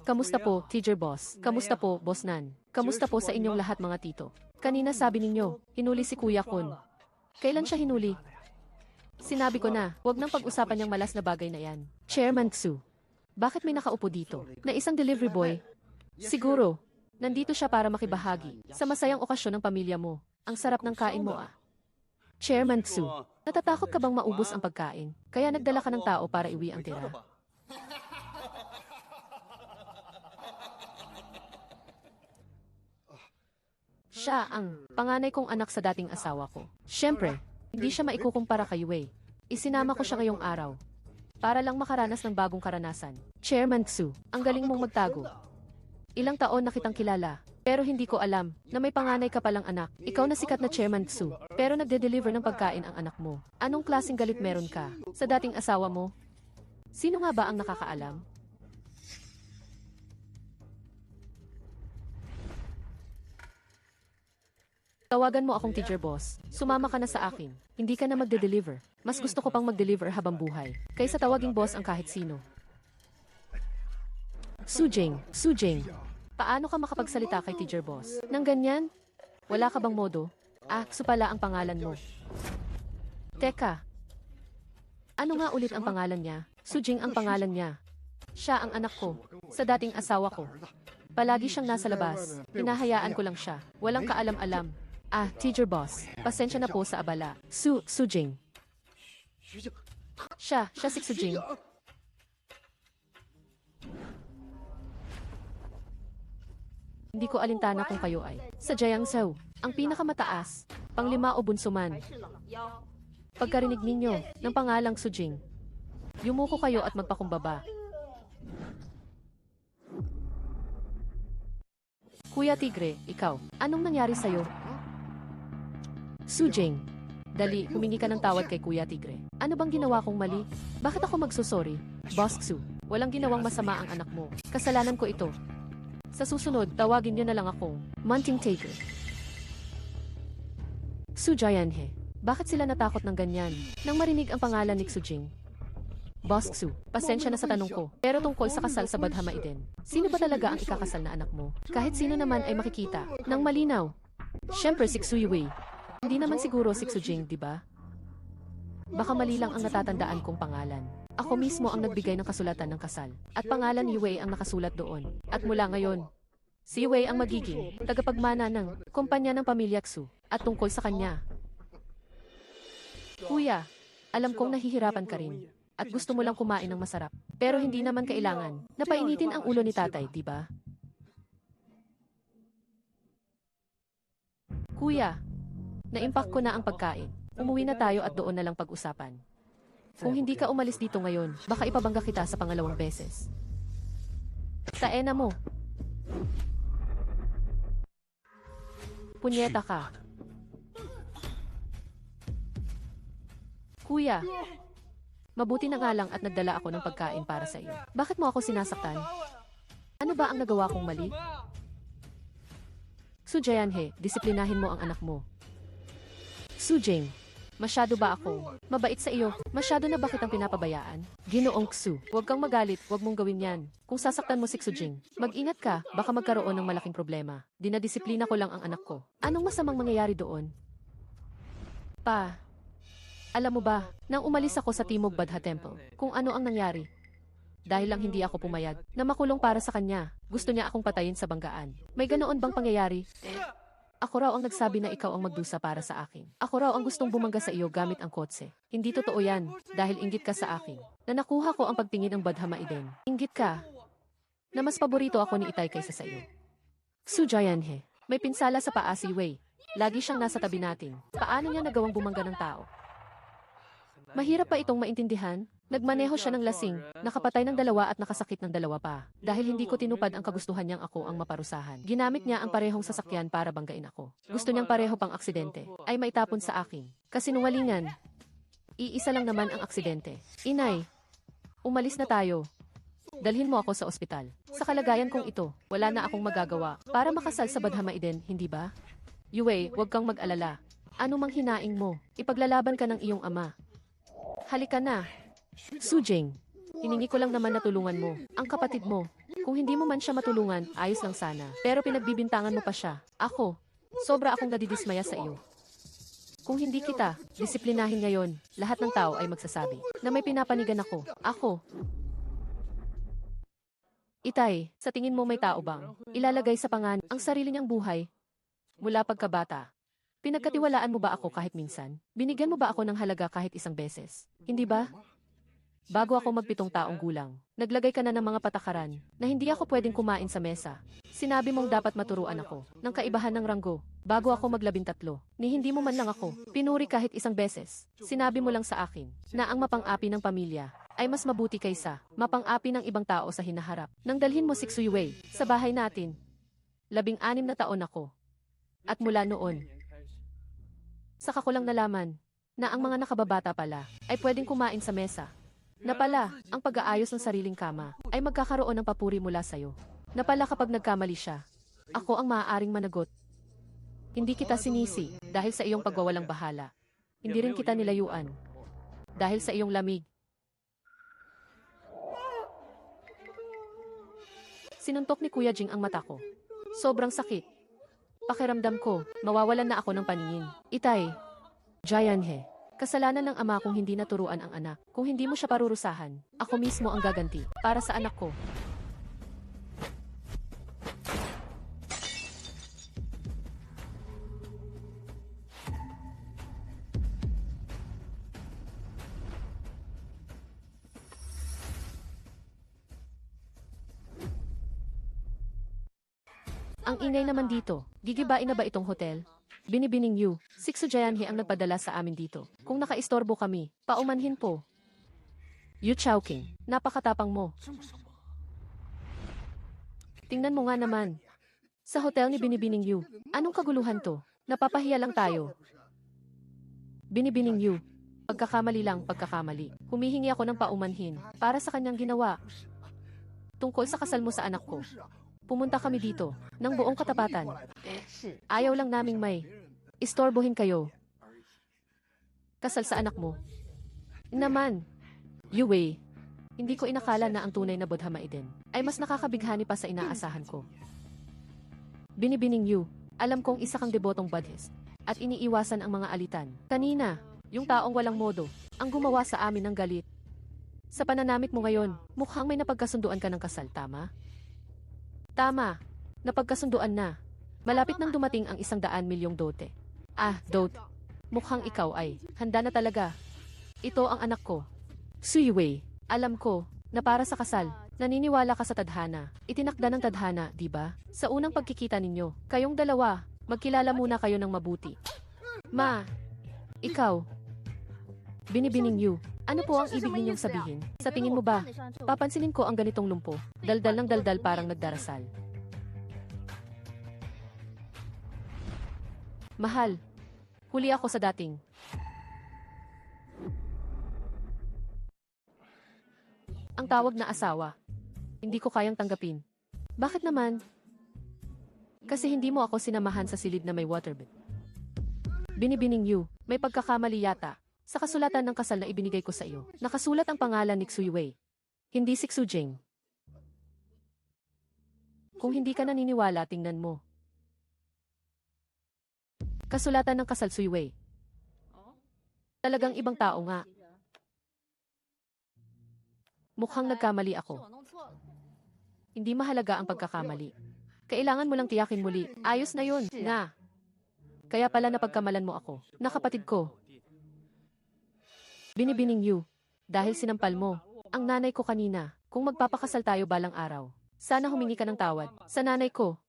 Kamusta po, teacher boss? Kamusta po, boss Nan? Kamusta po sa inyong lahat mga tito? Kanina sabi ninyo, hinuli si Kuya Kun. Kailan siya hinuli? Sinabi ko na, huwag nang pag-usapan yung malas na bagay na yan. Chairman Xu. Bakit may nakaupo dito? Na isang delivery boy? Siguro. Nandito siya para makibahagi sa masayang okasyon ng pamilya mo. Ang sarap ng kain mo . Chairman Xu, natatakot ka bang maubos ang pagkain? Kaya nagdala ka ng tao para iwi ang tira? Siya ang panganay kong anak sa dating asawa ko. Siyempre, hindi siya maikukumpara kay Wei. Isinama ko siya ngayong araw para lang makaranas ng bagong karanasan. Chairman Xu, ang galing mong magtago. Ilang taon na kitang kilala. Pero hindi ko alam na may panganay ka palang anak. Ikaw na sikat na Chairman Xu. Pero nagde-deliver ng pagkain ang anak mo. Anong klaseng galit meron ka sa dating asawa mo? Sino nga ba ang nakakaalam? Tawagan mo akong teacher boss. Sumama ka na sa akin. Hindi ka na magde-deliver. Mas gusto ko pang mag-deliver habang buhay kaysa tawaging boss ang kahit sino. Xu Jing, Xu Jing. Paano ka makapagsalita kay teacher boss? Nang ganyan? Wala ka bang modo? Xu pala ang pangalan mo. Teka. Ano nga ulit ang pangalan niya? Xu Jing ang pangalan niya. Siya ang anak ko. Sa dating asawa ko. Palagi siyang nasa labas. Hinahayaan ko lang siya. Walang kaalam-alam. Teacher boss. Pasensya na po sa abala. Xu Jing. Siya si Xu Jing. Hindi ko alintana kung kayo ay sa Jiangsu, ang pinakamataas, panglima o bunsuman. Pagkarinig ninyo ng pangalang Xu Jing, yumuko kayo at magpakumbaba. Kuya Tigre, ikaw, anong nangyari sa'yo? Xu Jing, dali, humingi ka ng tawad kay Kuya Tigre. Ano bang ginawa kong mali? Bakit ako magsusorry? Boss Xu, walang ginawang masama ang anak mo. Kasalanan ko ito. Sa susunod, tawagin niyo na lang akong Munting Tiger. Xu Jianhe. Bakit sila natakot ng ganyan? Nang marinig ang pangalan ni Xujing. Boss Xu, pasensya na sa tanong ko, pero tungkol sa kasal sa Badha Maiden. Sino ba talaga ang ikakasal na anak mo? Kahit sino naman ay makikita. Nang malinaw. Siyempre si Xu Yue. Hindi naman siguro si Xujing, di ba? Baka mali lang ang natatandaan kong pangalan. Ako mismo ang nagbigay ng kasulatan ng kasal. At pangalan Yue ang nakasulat doon. At mula ngayon, si Yue ang magiging tagapagmana ng kumpanya ng pamilya Xu. At tungkol sa kanya. Kuya, alam kong nahihirapan ka rin. At gusto mo lang kumain ng masarap. Pero hindi naman kailangan. Napainitin ang ulo ni tatay, di ba? Kuya, naimpak ko na ang pagkain. Umuwi na tayo at doon na lang pag-usapan. Kung hindi ka umalis dito ngayon, baka ipabangga kita sa pangalawang beses. Taena mo. Punyeta ka. Kuya, mabuti na nga lang at nagdala ako ng pagkain para sa iyo. Bakit mo ako sinasaktan? Ano ba ang nagawa kong mali? Xu Jianhe, disiplinahin mo ang anak mo. Xu Jing, masyado ba ako mabait sa iyo? Masyado na ba kitang pinapabayaan? Ginoong Xu, huwag kang magalit, huwag mong gawin yan. Kung sasaktan mo si Xu Jing, mag-ingat ka, baka magkaroon ng malaking problema. Dinadisiplina ko lang ang anak ko. Anong masamang mangyayari doon? Pa, alam mo ba, nang umalis ako sa Timog Badha Temple, kung ano ang nangyari? Dahil lang hindi ako pumayag na makulong para sa kanya, gusto niya akong patayin sa banggaan. May ganoon bang pangyayari? Ako raw ang nagsabi na ikaw ang magdusa para sa akin. Ako raw ang gustong bumangga sa iyo gamit ang kotse. Hindi totoo yan, dahil inggit ka sa akin. Na nakuha ko ang pagtingin ng Badha Maiden. Inggit ka. Na mas paborito ako ni Itay kaysa sa iyo. Xu Jianhe, may pinsala sa paa si Wei. Lagi siyang nasa tabi natin. Paano niya nagawang bumangga ng tao? Mahirap pa itong maintindihan. Nagmaneho siya ng lasing, nakapatay ng dalawa at nakasakit ng dalawa pa. Dahil hindi ko tinupad ang kagustuhan niyang ako ang maparusahan. Ginamit niya ang parehong sasakyan para banggain ako. Gusto niyang pareho pang aksidente ay maitapon sa akin. Kasinungalingan. Iisa lang naman ang aksidente. Inay, umalis na tayo. Dalhin mo ako sa ospital. Sa kalagayan kong ito, wala na akong magagawa para makasal sa Badha Maiden, hindi ba? Yue, huwag kang mag-alala. Ano mang hinaing mo, ipaglalaban ka ng iyong ama. Halika na. Xu Jing, hiningi ko lang naman na tulungan mo, ang kapatid mo. Kung hindi mo man siya matulungan, ayos lang sana. Pero pinagbibintangan mo pa siya. Ako, sobra akong nadidismaya sa iyo. Kung hindi kita disiplinahin ngayon, lahat ng tao ay magsasabi na may pinapanigan ako. Ako. Itay, sa tingin mo may tao bang ilalagay sa pangan ang sarili niyang buhay mula pagkabata? Pinagkatiwalaan mo ba ako kahit minsan? Binigyan mo ba ako ng halaga kahit isang beses? Hindi ba? Bago ako mag-7 taong gulang, naglagay ka na ng mga patakaran na hindi ako pwedeng kumain sa mesa. Sinabi mong dapat maturuan ako ng kaibahan ng ranggo bago ako mag-13. Ni hindi mo man lang ako pinuri kahit isang beses. Sinabi mo lang sa akin na ang mapang-api ng pamilya ay mas mabuti kaysa mapang-api ng ibang tao sa hinaharap. Nang dalhin mo si Xu Yue sa bahay natin, 16 na taon ako. At mula noon, saka ko lang nalaman na ang mga nakababata pala ay pwedeng kumain sa mesa. Na pala, ang pag-aayos ng sariling kama ay magkakaroon ng papuri mula sa'yo. Na pala kapag nagkamali siya, ako ang maaaring managot. Hindi kita sinisi dahil sa iyong pagwawalang bahala. Hindi rin kita nilayuan dahil sa iyong lamig. Sinuntok ni Kuya Jing ang mata ko. Sobrang sakit. Pakiramdam ko, mawawalan na ako ng paningin. Itay, Jianhe. Kasalanan ng ama kung hindi naturuan ang anak. Kung hindi mo siya parurusahan, ako mismo ang gaganti para sa anak ko. Ang ingay naman dito. Gigibain na ba itong hotel? Binibining Yu, si Xu Jianhe ang nagpadala sa amin dito. Kung nakaistorbo kami, paumanhin po. Yu Chowking, napakatapang mo. Tingnan mo nga naman. Sa hotel ni Binibining Yu, anong kaguluhan to? Napapahiya lang tayo. Binibining Yu, pagkakamali lang, pagkakamali. Humihingi ako ng paumanhin para sa kanyang ginawa. Tungkol sa kasal mo sa anak ko. Pumunta kami dito, ng buong katapatan. Ayaw lang naming may istorbohin kayo. Kasal sa anak mo. Naman. Yue. Hindi ko inakala na ang tunay na Buddha Maiden ay mas nakakabighani pa sa inaasahan ko. Binibining Yu, alam kong isa kang debotong Buddhist at iniiwasan ang mga alitan. Kanina, yung taong walang modo, ang gumawa sa amin ng galit. Sa pananamit mo ngayon, mukhang may napagkasunduan ka ng kasal, tama? Tama. Napagkasunduan na. Malapit nang dumating ang 100 milyong dote. Dote. Mukhang ikaw ay handa na talaga. Ito ang anak ko. Suyue. Alam ko na para sa kasal, naniniwala ka sa tadhana. Itinakda ng tadhana, di ba? Sa unang pagkikita ninyo, kayong dalawa, magkilala muna kayo ng mabuti. Ma, ikaw. Binibining Yu, ano po ang ibig ninyong sabihin? Sa tingin mo ba, papansinin ko ang ganitong lumpo, daldal ng daldal parang nagdarasal. Mahal, huli ako sa dating. Ang tawag na asawa. Hindi ko kayang tanggapin. Bakit naman? Kasi hindi mo ako sinamahan sa silid na may waterbed. Binibining Yu, may pagkakamali yata. Sa kasulatan ng kasal na ibinigay ko sa iyo, nakasulat ang pangalan ni Xuyue. Hindi si Xujing. Kung hindi ka naniniwala, tingnan mo. Kasulatan ng kasal Xuyue. Talagang ibang tao nga. Mukhang nagkamali ako. Hindi mahalaga ang pagkakamali. Kailangan mo lang tiyakin muli. Ayos na yun, nga. Kaya pala napagkamalan mo ako, na kapatid ko. Binibining Yu, dahil sinampal mo, ang nanay ko kanina, kung magpapakasal tayo balang araw. Sana humingi ka ng tawad, sa nanay ko.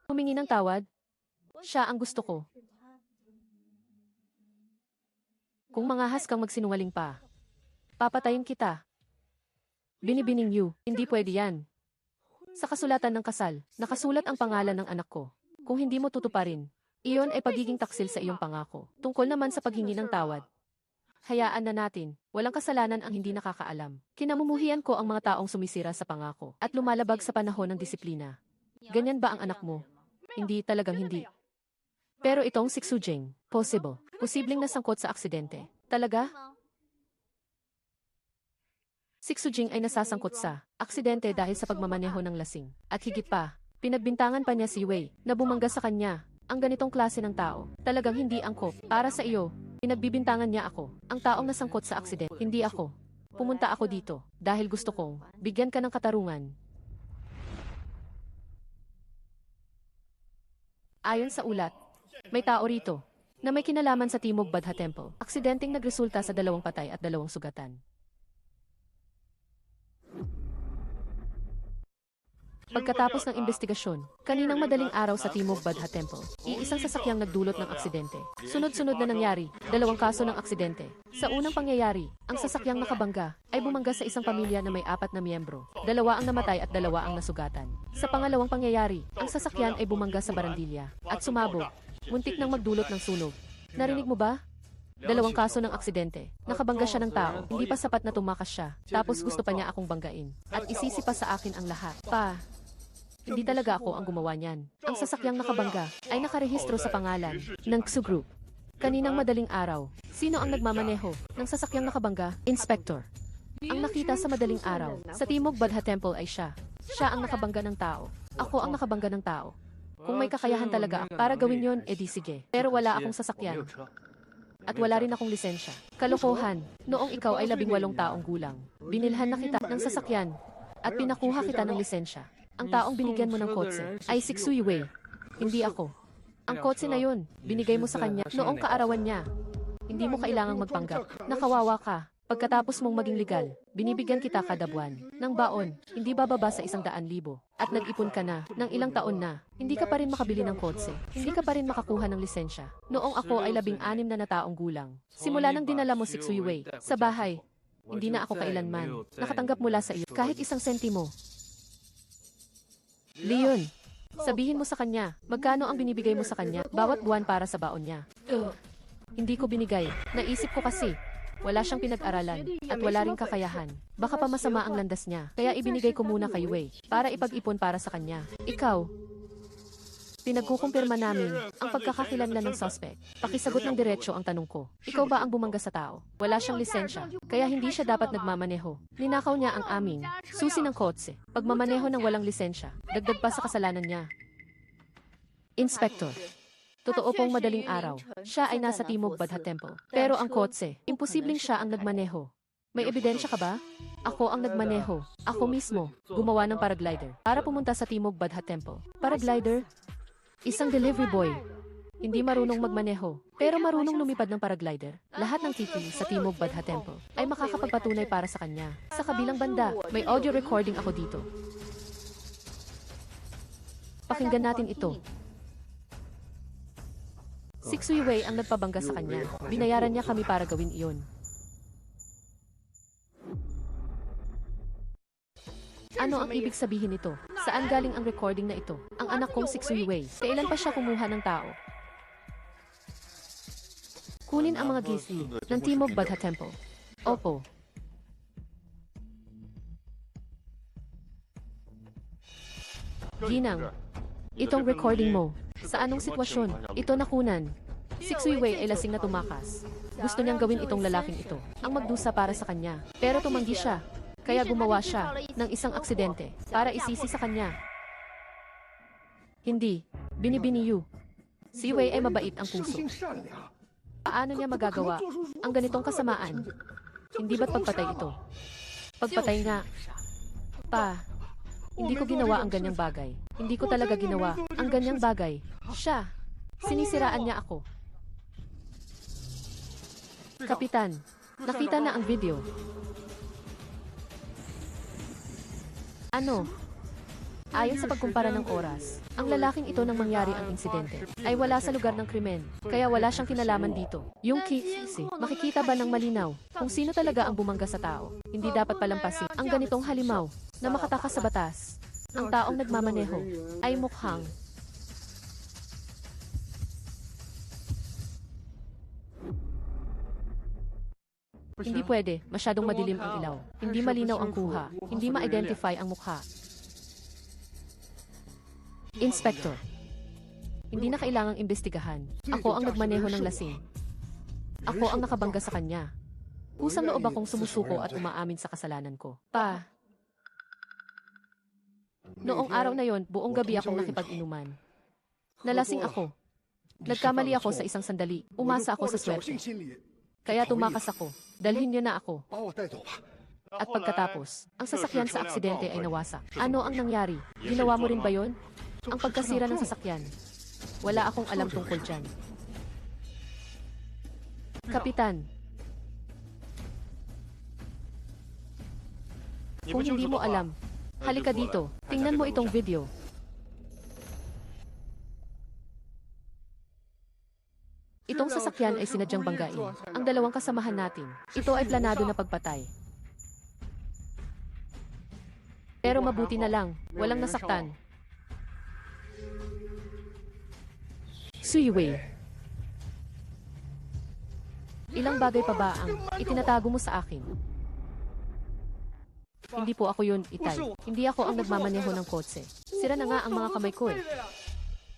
Humingi ng tawad? Siya ang gusto ko. Kung mangahas kang magsinungaling pa, papatayin kita. Binibining Yu, hindi pwede yan. Sa kasulatan ng kasal, nakasulat ang pangalan ng anak ko. Kung hindi mo tutuparin, iyon ay pagiging taksil sa iyong pangako. Tungkol naman sa paghingi ng tawad. Hayaan na natin, walang kasalanan ang hindi nakakaalam. Kinamumuhian ko ang mga taong sumisira sa pangako at lumalabag sa panahon ng disiplina. Ganyan ba ang anak mo? Hindi, talagang hindi. Pero itong si Xujing, possible. Posibleng nasangkot sa aksidente. Talaga? Si Xujing ay nasasangkot sa aksidente dahil sa pagmamaneho ng lasing. At higit pa, pinagbintangan pa niya si Wei na bumangga sa kanya. Ang ganitong klase ng tao, talagang hindi angkop. Para sa iyo, pinagbibintangan niya ako. Ang taong nasangkot sa aksidente, hindi ako. Pumunta ako dito dahil gusto kong bigyan ka ng katarungan. Ayon sa ulat, may tao rito na may kinalaman sa Timog Badha Temple. Aksidenteng nagresulta sa 2 patay at 2 sugatan. Pagkatapos ng investigasyon, kaninang madaling araw sa Timog Badha Temple, iisang sasakyang nagdulot ng aksidente. Sunod-sunod na nangyari, 2 kaso ng aksidente. Sa unang pangyayari, ang sasakyang nakabangga ay bumangga sa isang pamilya na may 4 na miyembro. 2 ang namatay at 2 ang nasugatan. Sa pangalawang pangyayari, ang sasakyan ay bumangga sa barandilya at sumabog. Muntik nang magdulot ng sunog. Narinig mo ba? 2 kaso ng aksidente. Nakabangga siya ng tao. Hindi pa sapat na tumakas siya. Tapos gusto pa niya akong banggain. At isisi pa sa akin ang lahat. Hindi talaga ako ang gumawa niyan. Ang sasakyang nakabangga ay nakarehistro sa pangalan ng Xu Group. Kaninang madaling araw, sino ang nagmamaneho ng sasakyang nakabangga? Inspector. Ang nakita sa madaling araw sa Timog Badha Temple ay siya. Siya ang nakabangga ng tao. Ako ang nakabangga ng tao. Kung may kakayahan talaga para gawin yon, edi sige. Pero wala akong sasakyan. At wala rin akong lisensya. Kalokohan, noong ikaw ay 18 taong gulang. Binilhan na kita ng sasakyan at pinakuha kita ng lisensya. Ang taong binigyan mo ng kotse ay si Xuyue. Hindi ako. Ang kotse na yun, binigay mo sa kanya noong kaarawan niya. Hindi mo kailangang magpanggap. Nakawawa ka. Pagkatapos mong maging legal, binibigyan kita kada buwan ng baon, hindi bababa sa 100,000. At nag-ipon ka na ng ilang taon na, hindi ka pa rin makabili ng kotse. Hindi ka pa rin makakuha ng lisensya. Noong ako ay 16 na taong gulang. Simula nang dinala mo si Xuyue sa bahay, hindi na ako kailanman nakatanggap mula sa iyo kahit 1 sentimo. Leon, sabihin mo sa kanya, magkano ang binibigay mo sa kanya bawat buwan para sa baon niya? Hindi ko binigay. Naisip ko kasi, wala siyang pinag-aralan at wala ring kakayahan. Baka pa masama ang landas niya. Kaya ibinigay ko muna kay Wei para ipag-ipon para sa kanya. Ikaw, Pinagkukumpirma namin ang pagkakakilanlan ng suspect. Pakisagot ng diretsyo ang tanong ko. Ikaw ba ang bumangga sa tao? Wala siyang lisensya, kaya hindi siya dapat nagmamaneho. Ninakaw niya ang aming susi ng kotse. Pagmamaneho ng walang lisensya, dagdag pa sa kasalanan niya. Inspector. Totoo pong madaling araw, siya ay nasa Timog Badha Temple. Pero ang kotse, imposibleng siya ang nagmaneho. May ebidensya ka ba? Ako ang nagmaneho. Ako mismo, gumawa ng paraglider para pumunta sa Timog Badha Temple. Paraglider? Isang delivery boy. Hindi marunong magmaneho, pero marunong lumipad ng paraglider. Lahat ng titulo sa Timog Badha Temple ay makakapagpatunay para sa kanya. Sa kabilang banda, may audio recording ako dito. Pakinggan natin ito. Si Xu Wei ang nagpabangga sa kanya. Binayaran niya kami para gawin iyon. Ano ang ibig sabihin nito? Saan galing ang recording na ito? Ang anak kong si Xu Wei. Kailan pa siya kumuha ng tao? Kunin ang mga gisli ng Timog Badha Temple. Opo. Ginang, itong recording mo. Sa anong sitwasyon? Ito nakunan. Si Xu Wei ay lasing na tumakas. Gusto niyang gawin itong lalaking ito ang magdusa para sa kanya. Pero tumanggi siya. Kaya gumawa siya ng isang aksidente para isisi sa kanya. Hindi. Binibiniyu. Si Wei ay mabait ang puso. Paano niya magagawa ang ganitong kasamaan? Hindi ba't pagpatay ito? Pagpatay nga. Hindi ko ginawa ang ganyang bagay. Hindi ko talaga ginawa ang ganyang bagay. Siya. Sinisiraan niya ako. Kapitan, nakita na ang video. Ano? Ayon sa pagkumpara ng oras, ang lalaking ito nang mangyari ang insidente ay wala sa lugar ng krimen, kaya wala siyang kinalaman dito. Yung kisi, makikita ba ng malinaw kung sino talaga ang bumangga sa tao? Hindi dapat palampasin ang ganitong halimaw na makatakas sa batas. Ang taong nagmamaneho ay mukhang hindi pwede, masyadong madilim ang ilaw. Hindi malinaw ang kuha. Hindi ma-identify ang mukha. Inspector. Hindi na kailangang imbestigahan. Ako ang nagmaneho ng lasing. Ako ang nakabangga sa kanya. Kusang loob akong sumusuko at umaamin sa kasalanan ko. Noong araw na yon, buong gabi akong nakipag-inuman. Nalasing ako. Nagkamali ako sa isang sandali. Umasa ako sa swerte. Kaya tumakas ako. Dalhin niyo na ako. At pagkatapos, ang sasakyan sa aksidente ay nawasak. Ano ang nangyari? Ginawa mo rin ba yon? Ang pagkasira ng sasakyan. Wala akong alam tungkol dyan. Kapitan. Kung hindi mo alam, halika dito. Tingnan mo itong video. Itong sasakyan ay sinadyang banggain. Ang dalawang kasamahan natin. Ito ay planado na pagpatay. Pero mabuti na lang, walang nasaktan. Xu Wei. Ilang bagay pa ba ang itinatago mo sa akin? Hindi po ako yun, Itay. Hindi ako ang nagmamaneho ng kotse. Sira na nga ang mga kamay ko eh.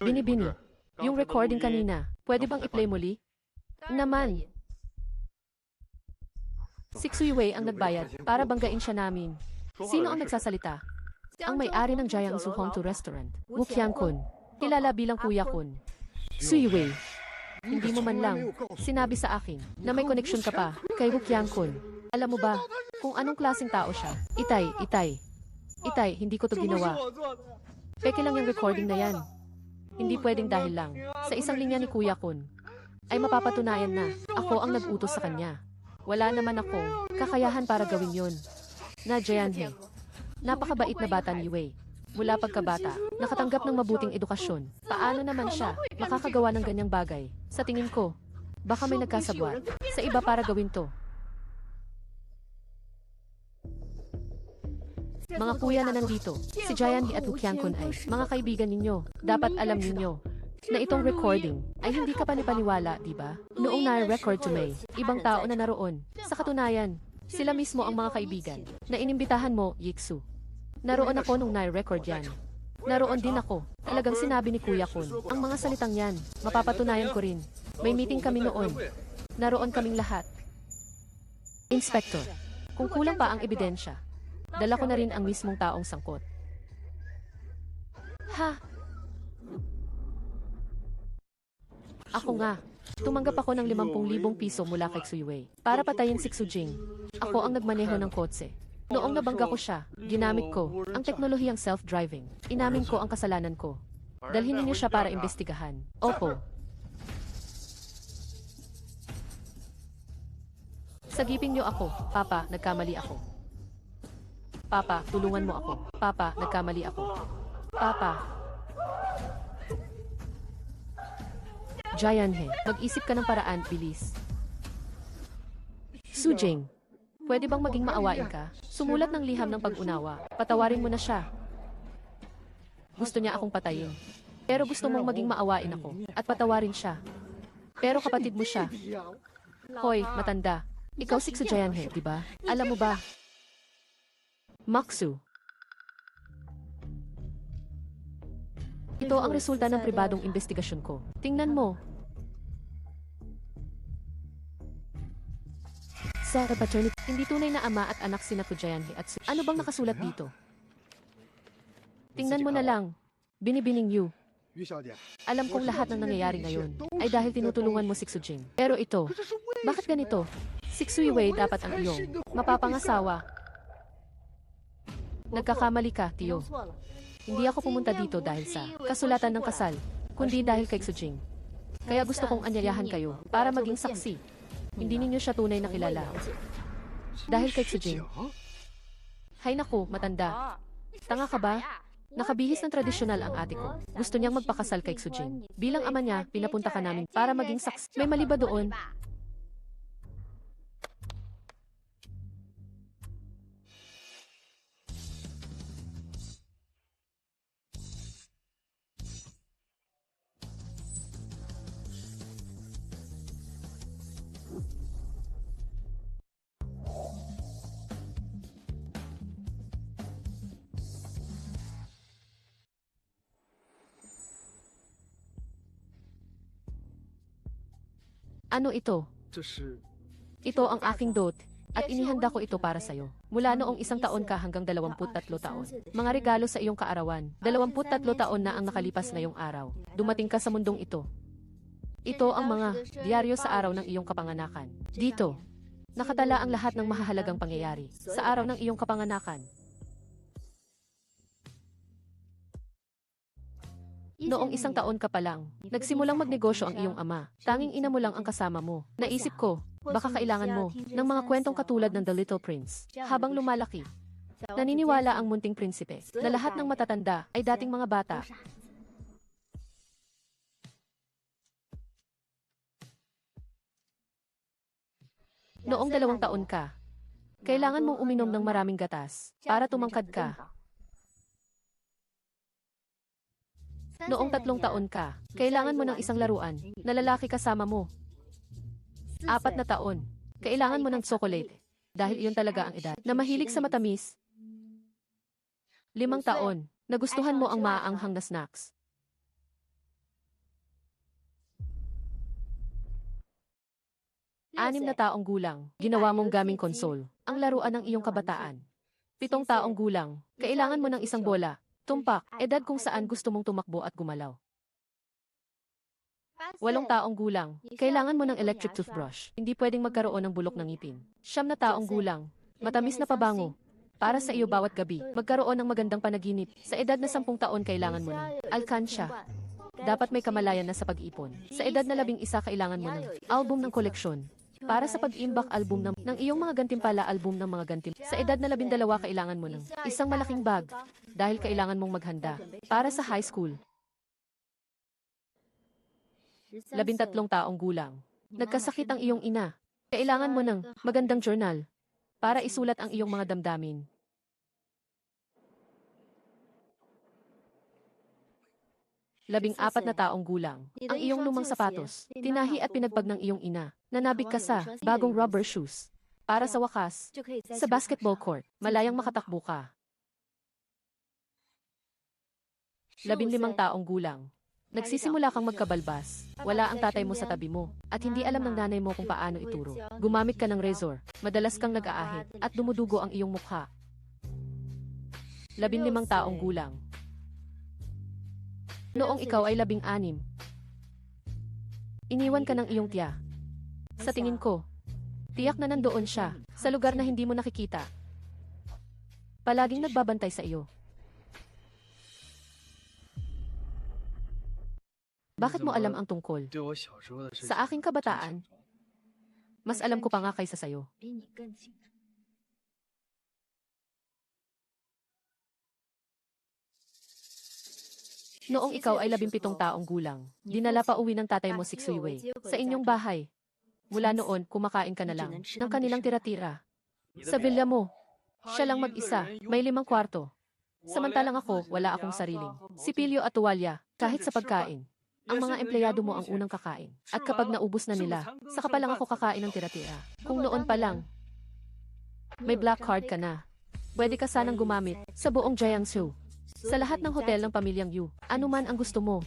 Binibini. Yung recording kanina, pwede bang i-play muli? Naman. Si Xu Wei ang nagbayad para banggain siya namin. Sino ang nagsasalita? Ang may-ari ng Jiang Su Hongtu Restaurant, Wu Qiangkun. Kilala bilang Kuya Kun. Xu Wei. Hindi mo man lang sinabi sa akin na may koneksyon ka pa kay Wu Qiangkun. Alam mo ba kung anong klaseng tao siya? Itay, hindi ko to ginawa. Peke lang yung recording na yan. Hindi pwedeng dahil lang sa isang linya ni Kuya Kun ay mapapatunayan na ako ang nag-utos sa kanya. Wala naman akong kakayahan para gawin yon. Na Jianhe. Napakabait na bata ni Wei. Mula pagkabata, nakatanggap ng mabuting edukasyon. Paano naman siya makakagawa ng ganyang bagay? Sa tingin ko, baka may nagkasabwat sa iba para gawin to. Mga kuya na nandito, si Jianhe at Wu Qiangkun ay mga kaibigan ninyo. Dapat alam ninyo na itong recording ay hindi ka panipaniwala, di ba? Noong na-record to May, ibang tao na naroon. Sa katunayan, sila mismo ang mga kaibigan na inimbitahan mo, Yixu. Naroon ako nung na-record yan. Naroon din ako. Talagang sinabi ni Kuya Kun. Ang mga salitang yan, mapapatunayan ko rin. May meeting kami noon. Naroon kaming lahat. Inspector, kung kulang pa ang ebidensya, dala ko na rin ang mismong taong sangkot. Ha? Ako nga. Tumanggap ako ng 50,000 piso mula kay Xuyue para patayin si Xujing. Ako ang nagmaneho ng kotse. Noong nabangga ko siya, ginamit ko ang teknolohiyang self-driving. Inamin ko ang kasalanan ko. Dalhin ninyo siya para imbestigahan. Opo. Sagipin niyo ako. Papa, nagkamali ako. Papa, tulungan mo ako. Papa, nagkamali ako. Papa. Jayanhe, mag-isip ka ng paraan, bilis. Sujing, pwede bang maging maawain ka? Sumulat ng liham ng pag-unawa. Patawarin mo na siya. Gusto niya akong patayin. Pero gusto mong maging maawain ako at patawarin siya. Pero kapatid mo siya. Hoy, matanda. Ikaw si Jayanhe, di ba? Alam mo ba? Maksu. Ito ang resulta ng pribadong investigasyon ko. Tingnan mo. Sir, paternity, hindi tunay na ama at anak sina Jayanhe at ano bang nakasulat dito? Tingnan mo na lang. Binibining Yu. Alam kong lahat ng nangyayari ngayon ay dahil tinutulungan mo si Xujing. Pero ito, bakit ganito? Si Xuyue dapat ang iyong mapapangasawa. Nagkakamali ka, Tio. Hindi ako pumunta dito dahil sa kasulatan ng kasal, kundi dahil kay Xujing. Kaya gusto kong anyayahan kayo para maging saksi. Hindi ninyo siya tunay na kilala. Dahil kay Xujing. Hay naku, matanda. Tanga ka ba? Nakabihis ng tradisyonal ang ate ko. Gusto niyang magpakasal kay Xujing. Bilang ama niya, pinapunta ka namin para maging saksi. May mali ba doon? Ano ito? Ito ang aking dot, at inihanda ko ito para sa'yo. Mula noong 1 taon ka hanggang 23 taon. Mga regalo sa iyong kaarawan. 23 taon na ang nakalipas ngayong araw. Dumating ka sa mundong ito. Ito ang mga diaryo sa araw ng iyong kapanganakan. Dito, nakatala ang lahat ng mahahalagang pangyayari sa araw ng iyong kapanganakan. Noong 1 taon ka pa lang, nagsimulang magnegosyo ang iyong ama. Tanging ina mo lang ang kasama mo. Naisip ko, baka kailangan mo ng mga kwentong katulad ng The Little Prince. Habang lumalaki, naniniwala ang munting prinsipe na lahat ng matatanda ay dating mga bata. Noong 2 taon ka, kailangan mong uminom ng maraming gatas para tumangkad ka. Noong 3 taon ka, kailangan mo ng isang laruan na lalaki kasama mo. 4 na taon, kailangan mo ng tsokolate dahil iyon talaga ang edad na mahilig sa matamis. 5 taon, nagustuhan mo ang maaanghang na snacks. 6 na taong gulang, ginawa mong gaming konsol, ang laruan ng iyong kabataan. 7 taong gulang, kailangan mo ng isang bola. Tumpak, edad kung saan gusto mong tumakbo at gumalaw. 8 taong gulang, kailangan mo ng electric toothbrush. Hindi pwedeng magkaroon ng bulok ng ngipin. 9 na taong gulang, matamis na pabango. Para sa iyo bawat gabi, magkaroon ng magandang panaginip. Sa edad na 10 taon, kailangan mo ng alkansya. Dapat may kamalayan na sa pag-ipon. Sa edad na 11, kailangan mo ng album ng koleksyon. Para sa pag-imbak album ng iyong mga gantimpala album ng mga gantimpala. Sa edad na 12, kailangan mo ng isang malaking bag dahil kailangan mong maghanda para sa high school. 13 taong gulang. Nagkasakit ang iyong ina. Kailangan mo ng magandang journal para isulat ang iyong mga damdamin. 14 na taong gulang. Ang iyong lumang sapatos, tinahi at pinagpag ng iyong ina. Nanabig ka sa bagong rubber shoes. Para sa wakas, sa basketball court, malayang makatakbo ka. 15 taong gulang. Nagsisimula kang magkabalbas. Wala ang tatay mo sa tabi mo. At hindi alam ng nanay mo kung paano ituro. Gumamit ka ng razor. Madalas kang nag-aahit. At dumudugo ang iyong mukha. 15 taong gulang. Noong ikaw ay 16. Iniwan ka ng iyong tiya. Sa tingin ko, tiyak na nandoon siya, sa lugar na hindi mo nakikita. Palaging nagbabantay sa iyo. Bakit mo alam ang tungkol? Sa aking kabataan, mas alam ko pa nga kaysa sayo. Noong ikaw ay 17 taong gulang, dinala pa uwi ng tatay mo si Xuiwei sa inyong bahay. Mula noon, kumakain ka na lang ng kanilang tira-tira. Sa villa mo, siya lang mag-isa, may 5 kwarto. Samantalang ako, wala akong sariling sipilyo at tuwalya, kahit sa pagkain. Ang mga empleyado mo ang unang kakain. At kapag naubos na nila, saka pa lang ako kakain ng tira-tira. Kung noon pa lang, may black card ka na. Pwede ka sanang gumamit sa buong Jiangsu. Sa lahat ng hotel ng pamilyang Yu, ano man ang gusto mo.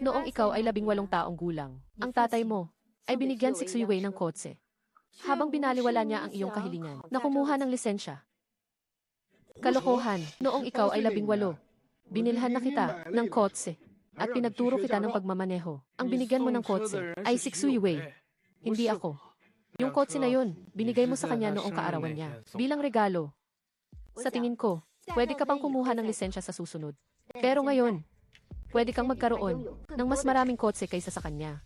Noong ikaw ay 18 taong gulang, ang tatay mo ay binigyan si Xuiwei ng kotse. Habang binaliwala niya ang iyong kahilingan na kumuha ng lisensya. Kalokohan, noong ikaw ay 18, binilhan na kita ng kotse at pinagturo kita ng pagmamaneho. Ang binigyan mo ng kotse ay si Xuiwei, hindi ako. Yung kotse na yun, binigay mo sa kanya noong kaarawan niya, bilang regalo. Sa tingin ko, pwede ka pang kumuha ng lisensya sa susunod. Pero ngayon, pwede kang magkaroon ng mas maraming kotse kaysa sa kanya.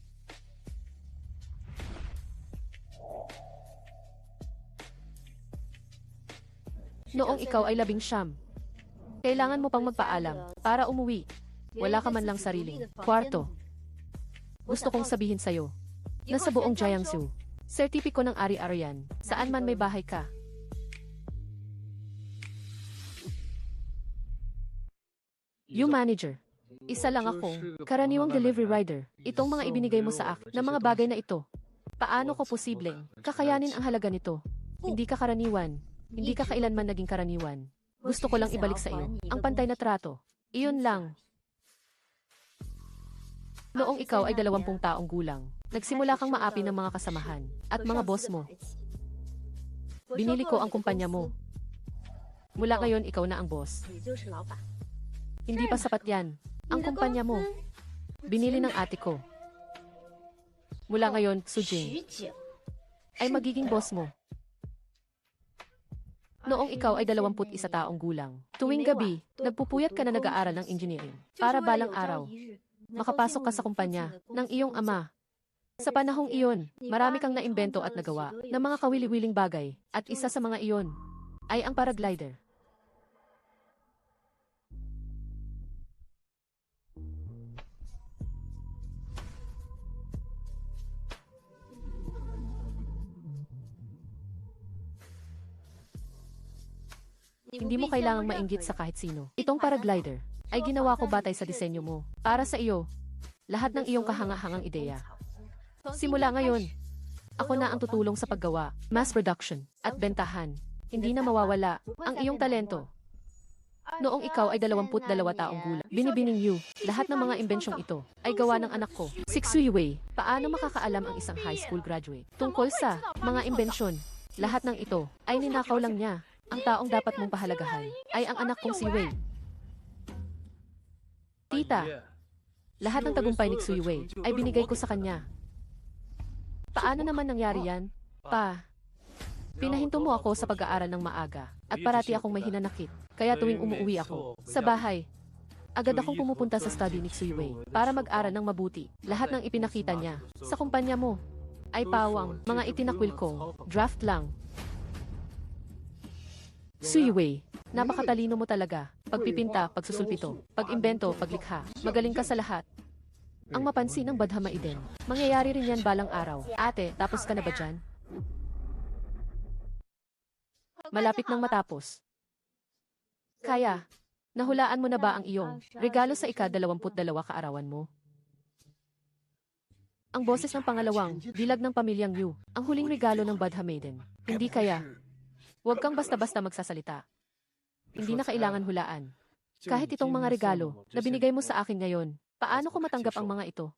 Noong ikaw ay 19, kailangan mo pang magpaalam para umuwi. Wala ka man lang sariling kwarto. Gusto kong sabihin sa'yo na sa buong Jiangsu, sertipiko ng ari-arian, saan man may bahay ka. Yung manager, isa lang akong karaniwang delivery rider. Itong mga ibinigay mo sa akin na mga bagay na ito, paano ko posibleng kakayanin ang halaga nito? Hindi ka karaniwan. Hindi ka kailanman naging karaniwan. Gusto ko lang ibalik sa iyo ang pantay na trato. Iyon lang. Noong ikaw ay 20 taong gulang, nagsimula kang maapi ng mga kasamahan at mga boss mo. Binili ko ang kumpanya mo. Mula ngayon, ikaw na ang boss. Hindi pa sapat yan. Ang kumpanya mo, binili ng ate ko. Mula ngayon, Sujing ay magiging boss mo. Noong ikaw ay 21 taong gulang, tuwing gabi, nagpupuyat ka na nag-aaral ng engineering para balang araw makapasok ka sa kumpanya ng iyong ama. Sa panahong iyon, marami kang naimbento at nagawa ng mga kawili-wiling bagay at isa sa mga iyon ay ang paraglider. Hindi mo kailangang mainggit sa kahit sino. Itong paraglider ay ginawa ko batay sa disenyo mo. Para sa iyo, lahat ng iyong kahanga-hangang ideya. Simula ngayon, ako na ang tutulong sa paggawa, mass production, at bentahan. Hindi na mawawala ang iyong talento. Noong ikaw ay 22 taong gulang, binibining Yu, lahat ng mga imbensyong ito ay gawa ng anak ko, si Xuiwei. Paano makakaalam ang isang high school graduate tungkol sa mga imbensyon? Lahat ng ito ay ninakaw lang niya. Ang taong dapat mong pahalagahan ay ang anak kong si Wei. Tita, lahat ng tagumpay ni Xuiwei ay binigay ko sa kanya. Paano naman nangyari yan? Pa, pinahinto mo ako sa pag-aaral ng maaga at parati akong may hinanakit. Kaya tuwing umuwi ako sa bahay, agad akong pumupunta sa study ni Xuiwei para mag-aral ng mabuti. Lahat ng ipinakita niya sa kumpanya mo ay pawang mga itinakwil kong draft lang. Xuiwei, napakatalino mo talaga. Pagpipinta, pagsusulpito, pag-imbento, paglikha. Magaling ka sa lahat. Ang mapansin ng Badhama Eden. Mangyayari rin yan balang araw. Ate, tapos ka na ba dyan? Malapit nang matapos. Kaya, nahulaan mo na ba ang iyong regalo sa ika-22 kaarawan mo? Ang boses ng pangalawang, dilag ng pamilyang Yu. Ang huling regalo ng Badha Maiden. Hindi kaya. Huwag kang basta-basta magsasalita. Hindi na kailangan hulaan. Kahit itong mga regalo na binigay mo sa akin ngayon, paano ko matanggap ang mga ito?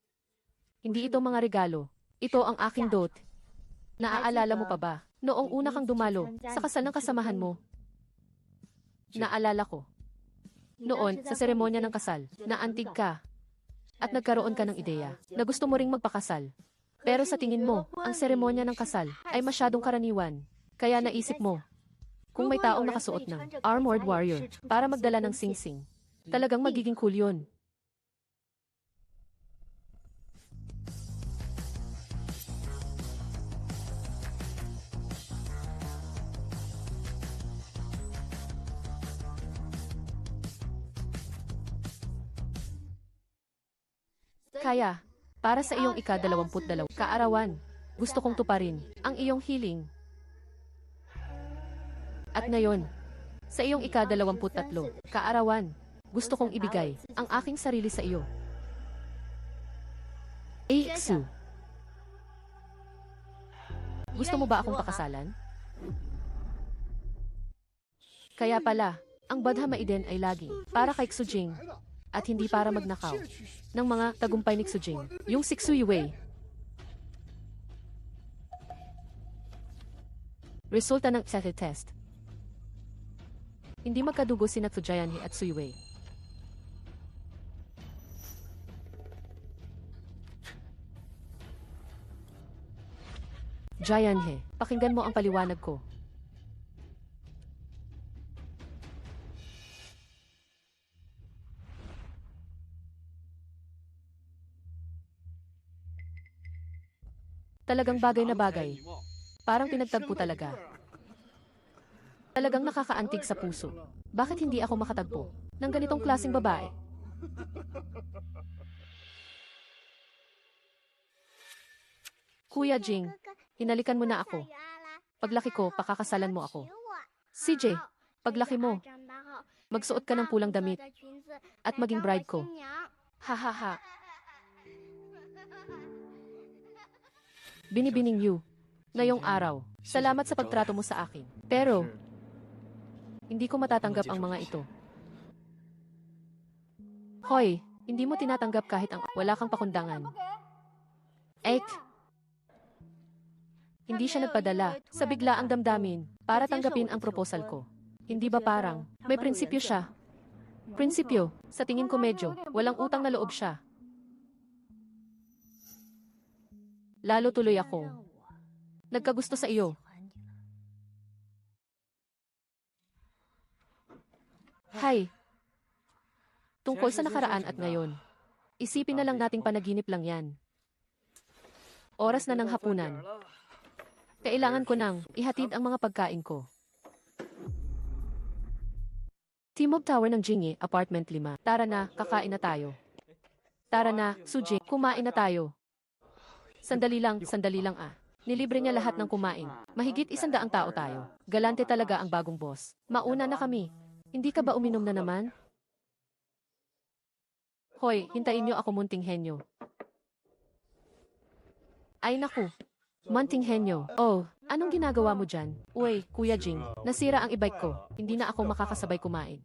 Hindi ito mga regalo. Ito ang aking dot. Naaalala mo pa ba? Noong una kang dumalo sa kasal ng kasamahan mo. Naalala ko. Noon, sa seremonya ng kasal, naantig ka. At nagkaroon ka ng ideya na gusto mo ring magpakasal. Pero sa tingin mo, ang seremonya ng kasal ay masyadong karaniwan. Kaya naisip mo, kung may taong nakasuot ng Armored Warrior para magdala ng singsing, talagang magiging cool yun. Kaya, para sa iyong ika-22 kaarawan, gusto kong tuparin ang iyong hiling. At ngayon, sa iyong ika-23 kaarawan, gusto kong ibigay ang aking sarili sa iyo. Iksu. Gusto mo ba akong pakasalan? Kaya pala, ang Badha Maiden ay laging para kay Xujing at hindi para magnakaw ng mga tagumpay ni Xujing, yung Sixui Wei. Resulta ng exit test. Hindi magkadugo sina Tsujayanhe at Suiwei. Jayanhe, pakinggan mo ang paliwanag ko. Talagang bagay na bagay. Parang pinagtagpo talaga. Talagang nakakaantig sa puso. Bakit hindi ako makatagpo ng ganitong klaseng babae? Kuya Jing, hinalikan mo na ako. Paglaki ko, pakakasalan mo ako. CJ, paglaki mo, magsuot ka ng pulang damit at maging bride ko. Ha ha ha. Binibining Yu, ngayong araw, salamat sa pagtrato mo sa akin. Pero, hindi ko matatanggap ang mga ito. Hoy, hindi mo tinatanggap kahit ang wala kang pakundangan. Hindi siya nagpadala sa biglaang damdamin para tanggapin ang proposal ko. Hindi ba parang may prinsipyo siya? Prinsipyo, sa tingin ko medyo walang utang na loob siya. Lalo tuloy ako nagkagusto sa iyo. Hay, tungkol sa nakaraan at ngayon, isipin na lang nating panaginip lang yan. Oras na ng hapunan. Kailangan ko nang ihatid ang mga pagkain ko. Timog Tower ng Jingye, Apartment 5. Tara na, kakain na tayo. Tara na, Sujing, kumain na tayo. Sandali lang ah. Nilibre niya lahat ng kumain. Mahigit 100 tao tayo. Galante talaga ang bagong boss. Mauna na kami. Hindi ka ba uminom na naman? Hoy, hintayin niyo ako, munting henyo. Ay naku, munting henyo. Oh, anong ginagawa mo dyan? Uy, Kuya Jing, nasira ang e-bike ko. Hindi na ako makakasabay kumain.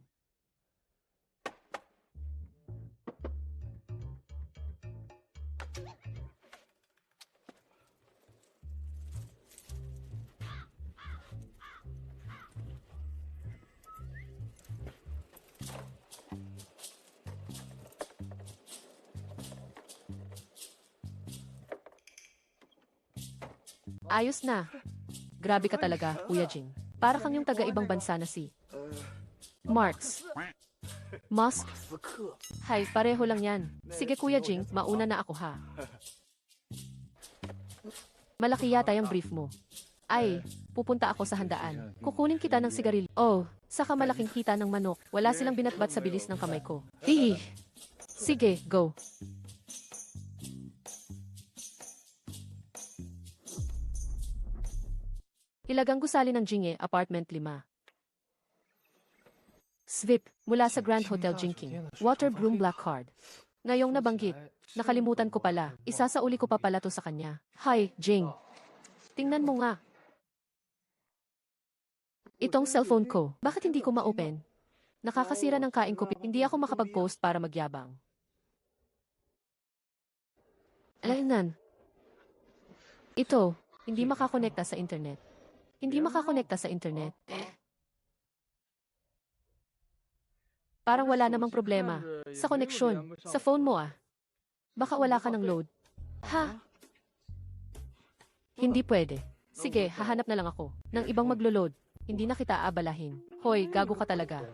Ayos na. Grabe ka talaga, Kuya Jing. Para kang yung taga-ibang bansa na si Marx. Musk. Hay, pareho lang yan. Sige Kuya Jing, mauna na ako ha. Malaki yata yung brief mo. Ay, pupunta ako sa handaan. Kukunin kita ng sigarilyo. Oh, saka malaking kita ng manok. Wala silang binatbat sa bilis ng kamay ko. Hihi. Sige, go. Ilagang gusali ng Jingye, Apartment 5. Svip, mula sa Grand Hotel Jingking. Water Broom Black Card. Ngayong nabanggit, nakalimutan ko pala. Isasauli ko pa pala to sa kanya. Hi, Jing. Tingnan mo nga. Itong cellphone ko, bakit hindi ko ma-open? Nakakasira ng kain ko. Hindi ako makapag-post para magyabang. Alainan. Ito, hindi makakonekta sa internet. Hindi makakonekta sa internet. Parang wala namang problema. Sa koneksyon. Sa phone mo ah. Baka wala ka ng load. Ha? Hindi pwede. Sige, hahanap na lang ako. Ng ibang maglo-load. Hindi na kita aabalahin. Hoy, gago ka talaga.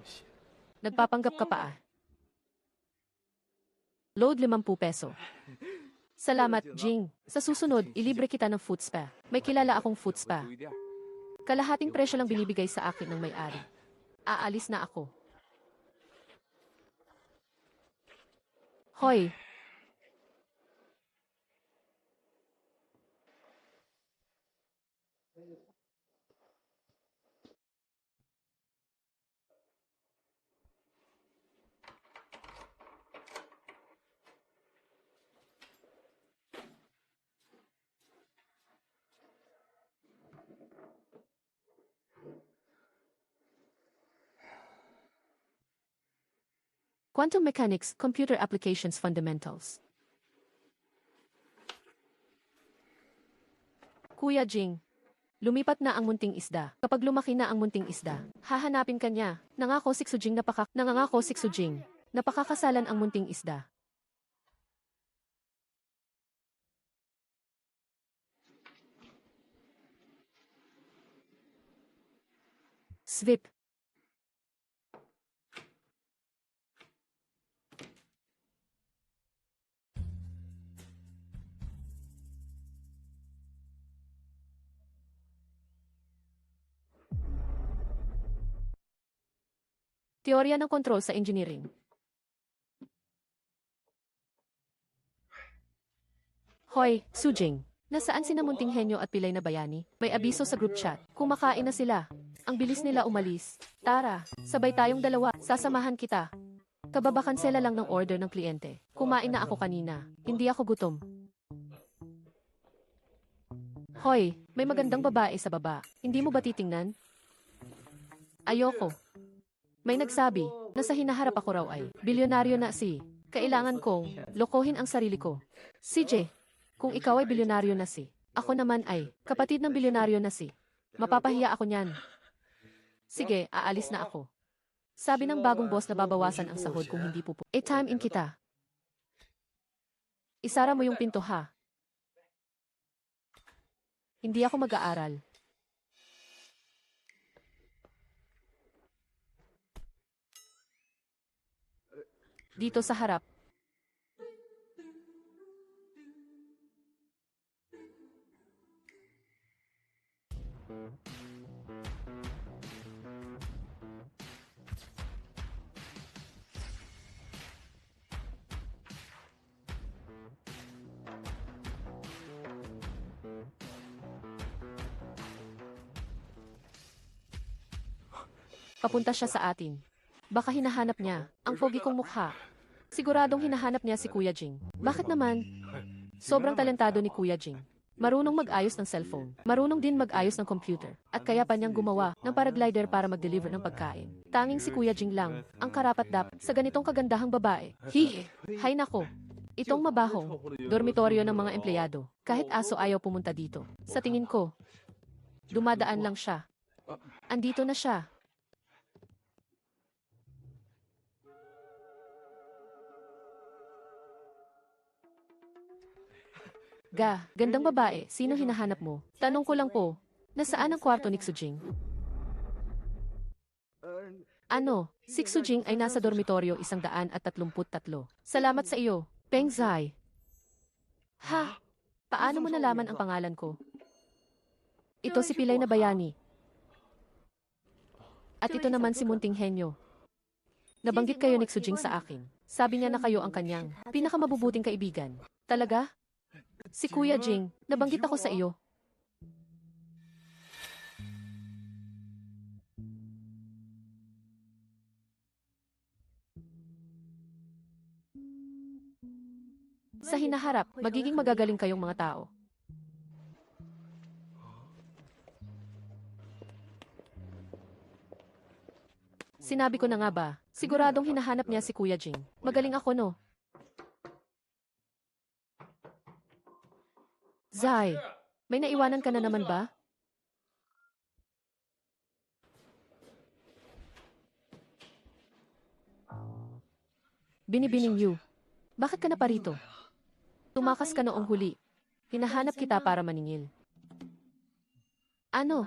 Nagpapanggap ka pa ah. Load 50 peso. Salamat, Jing. Sa susunod, ilibre kita ng foot spa. May kilala akong foot spa. Kalahating presyo lang binibigay sa akin ng may-ari. Aalis na ako. Hoy. Quantum Mechanics, Computer Applications Fundamentals. Kuya Jing, lumipat na ang munting isda. Kapag lumaki na ang munting isda, hahanapin ka niya. Nangako si Xujing napakakasalan ang munting isda. Svip. Teorya ng kontrol sa engineering. Hoy, Sujing. Nasaan sina Munting Henyo at Pilay na Bayani? May abiso sa group chat. Kumakain na sila. Ang bilis nila umalis. Tara, sabay tayong dalawa. Sasamahan kita. Kababakansela lang ng order ng kliyente. Kumain na ako kanina. Hindi ako gutom. Hoy, may magandang babae sa baba. Hindi mo ba titingnan? Ayoko. May nagsabi na sa hinaharap ako raw ay bilyonaryo na si. Kailangan kong lokohin ang sarili ko. CJ, kung ikaw ay bilyonaryo na si, ako naman ay kapatid ng bilyonaryo na si. Mapapahiya ako niyan. Sige, aalis na ako. Sabi ng bagong boss na babawasan ang sahod kung hindi pupo. Time in kita. Isara mo yung pinto ha. Hindi ako mag-aaral. Dito sa harap. Papunta siya sa atin. Baka hinahanap niya ang pogi kong mukha. Siguradong hinahanap niya si Kuya Jing. Bakit naman? Sobrang talentado ni Kuya Jing. Marunong mag-ayos ng cellphone. Marunong din mag-ayos ng computer. At kaya pa niyang gumawa ng paraglider para mag-deliver ng pagkain. Tanging si Kuya Jing lang ang karapat-dapat sa ganitong kagandahang babae. Hay nako. Itong mabahong dormitoryo ng mga empleyado. Kahit aso ayaw pumunta dito. Sa tingin ko, dumadaan lang siya. Andito na siya. Gandang babae, sino hinahanap mo? Tanong ko lang po, nasaan ang kwarto ni Xujing? Ano, si Xujing ay nasa dormitoryo 133. Salamat sa iyo, Peng Zai. Ha? Paano mo nalaman ang pangalan ko? Ito si Pilay na Bayani. At ito naman si Munting Henyo. Nabanggit kayo ni Xujing sa akin. Sabi niya na kayo ang kanyang pinakamabubuting kaibigan. Talaga? Si Kuya Jing, nabanggit ako sa iyo. Sa hinaharap, magiging magagaling kayong mga tao. Sinabi ko na nga ba, siguradong hinahanap niya si Kuya Jing. Magaling ako no. Zai, may naiwanan ka na naman ba? Binibining Yu, bakit ka na parito? Tumakas ka noong huli. Hinahanap kita para maningil. Ano?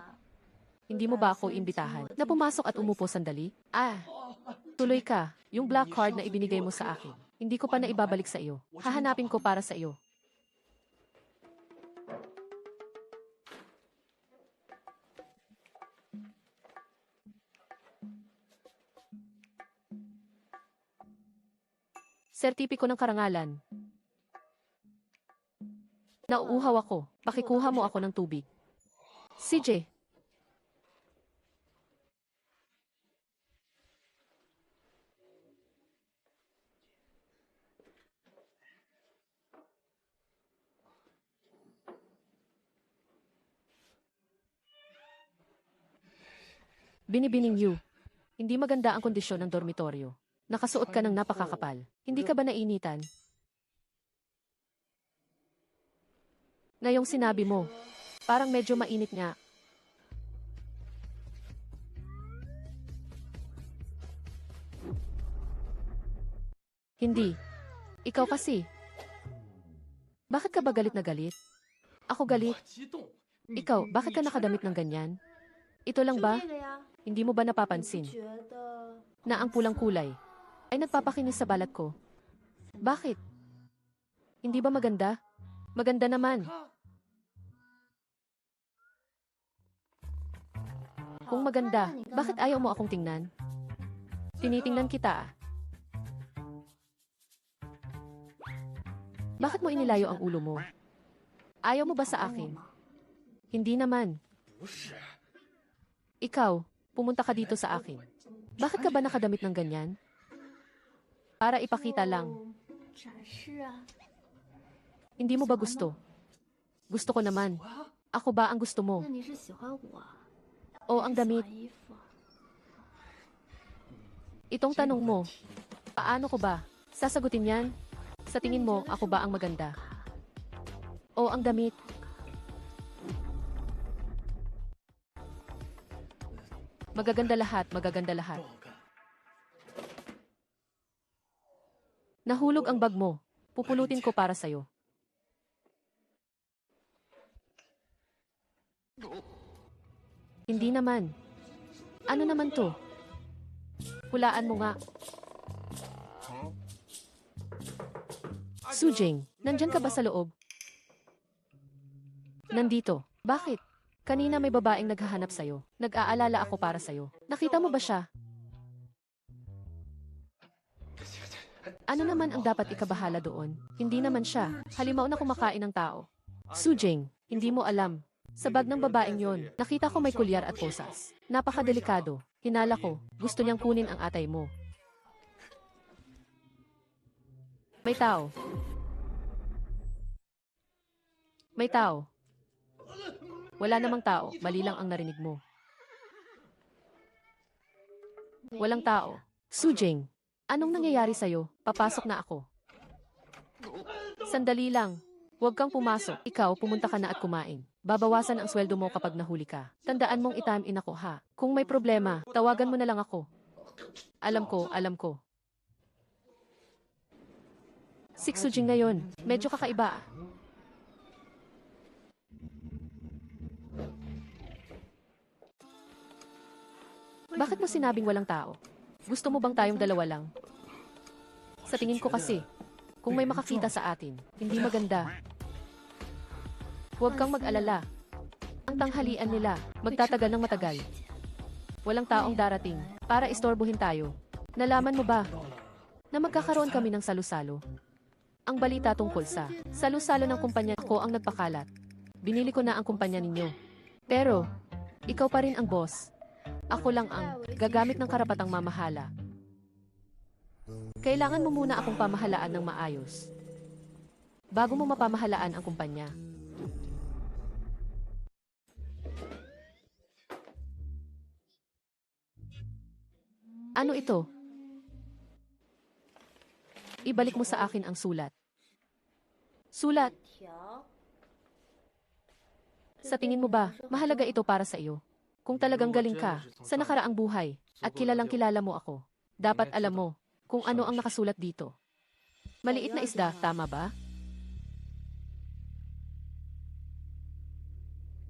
Hindi mo ba ako imbitahan na pumasok at umupo sandali? Tuloy ka. Yung black card na ibinigay mo sa akin. Hindi ko pa na ibabalik sa iyo. Hahanapin ko para sa iyo. Sertipiko ng karangalan. Nauuhaw ako. Pakikuha mo ako ng tubig. CJ. Binibining Yu. Hindi maganda ang kondisyon ng dormitoryo. Nakasuot ka ng napakakapal. Hindi ka ba nainitan? Ngayong sinabi mo, parang medyo mainit nga. Hindi. Ikaw kasi. Bakit ka ba galit na galit? Ako galit. Ikaw, bakit ka nakadamit ng ganyan? Ito lang ba? Hindi mo ba napapansin na ang pulang kulay ay nagpapakinis sa balat ko? Bakit? Hindi ba maganda? Maganda naman. Kung maganda, bakit ayaw mo akong tingnan? Tinitingnan kita. Bakit mo inilayo ang ulo mo? Ayaw mo ba sa akin? Hindi naman. Ikaw, pumunta ka dito sa akin. Bakit ka ba nakadamit ng ganyan? Para ipakita lang. Hindi mo ba gusto? Gusto ko naman. Ako ba ang gusto mo? O ang damit? Itong tanong mo, paano ko ba sasagutin yan? Sa tingin mo, ako ba ang maganda? O ang damit? Magaganda lahat, magaganda lahat. Nahulog ang bag mo. Pupulutin ko para sa'yo. Hindi naman. Ano naman to? Hulaan mo nga. Sujing, nandyan ka ba sa loob? Nandito. Bakit? Kanina may babaeng naghahanap sa'yo. Nag-aalala ako para sa'yo. Nakita mo ba siya? Ano naman ang dapat ikabahala doon? Hindi naman siya. Halimaw na kumakain ng tao. Sujing, hindi mo alam. Sa bag ng babaeng yon, nakita ko may kulyar at posas. Napakadelikado. Hinala ko, gusto niyang kunin ang atay mo. May tao. May tao. Wala namang tao, mali lang ang narinig mo. Walang tao. Sujing, anong nangyayari sa'yo? Papasok na ako. Sandali lang. Huwag kang pumasok. Ikaw, pumunta ka na at kumain. Babawasan ang sweldo mo kapag nahuli ka. Tandaan mong i-time in ako ha. Kung may problema, tawagan mo na lang ako. Alam ko, alam ko. Si Sujing ngayon, medyo kakaiba. Bakit mo sinabing walang tao? Gusto mo bang tayong dalawa lang? Sa tingin ko kasi, kung may makakita sa atin, hindi maganda. Huwag kang mag-alala. Ang tanghalian nila, magtatagal ng matagal. Walang taong darating para istorbohin tayo. Nalaman mo ba na magkakaroon kami ng salu-salo? Ang balita tungkol sa salu-salo ng kumpanya ko ang nagpakalat. Binili ko na ang kumpanya ninyo. Pero, ikaw pa rin ang boss. Ako lang ang gagamit ng karapatang mamahala. Kailangan mo muna akong pamahalaan ng maayos. bago mo mapamahalaan ang kumpanya. Ano ito? Ibalik mo sa akin ang sulat. Sulat! Sa tingin mo ba, mahalaga ito para sa iyo? Kung talagang galing ka sa nakaraang buhay at kilalang kilala mo ako, dapat alam mo kung ano ang nakasulat dito. Maliit na isda, tama ba?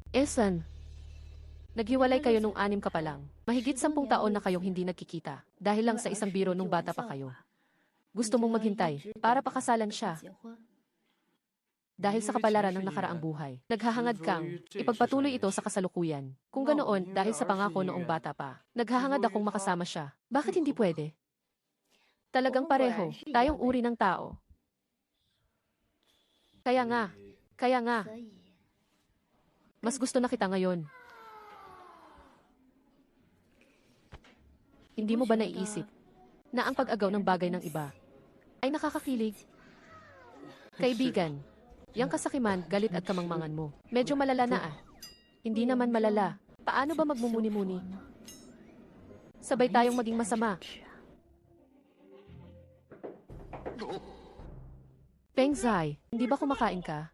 Esan, naghiwalay kayo nung 6 ka pa lang. Mahigit 10 taon na kayong hindi nagkikita dahil lang sa isang biro nung bata pa kayo. Gusto mong maghintay para pakasalan siya. Dahil sa kapalaran ng nakaraang buhay, naghahangad kang ipagpatuloy ito sa kasalukuyan. Kung ganoon, dahil sa pangako noong bata pa, naghahangad akong makasama siya. Bakit hindi pwede? Talagang pareho, tayong uri ng tao. Kaya nga, mas gusto na kita ngayon. Hindi mo ba naiisip na ang pag-agaw ng bagay ng iba ay nakakakilig? Kaibigan, yang kasakiman, galit at kamangmangan mo. Medyo malala na ah. Hindi naman malala. Paano ba magmumuni-muni? Sabay tayong maging masama. Peng Zai, hindi ba kumakain ka?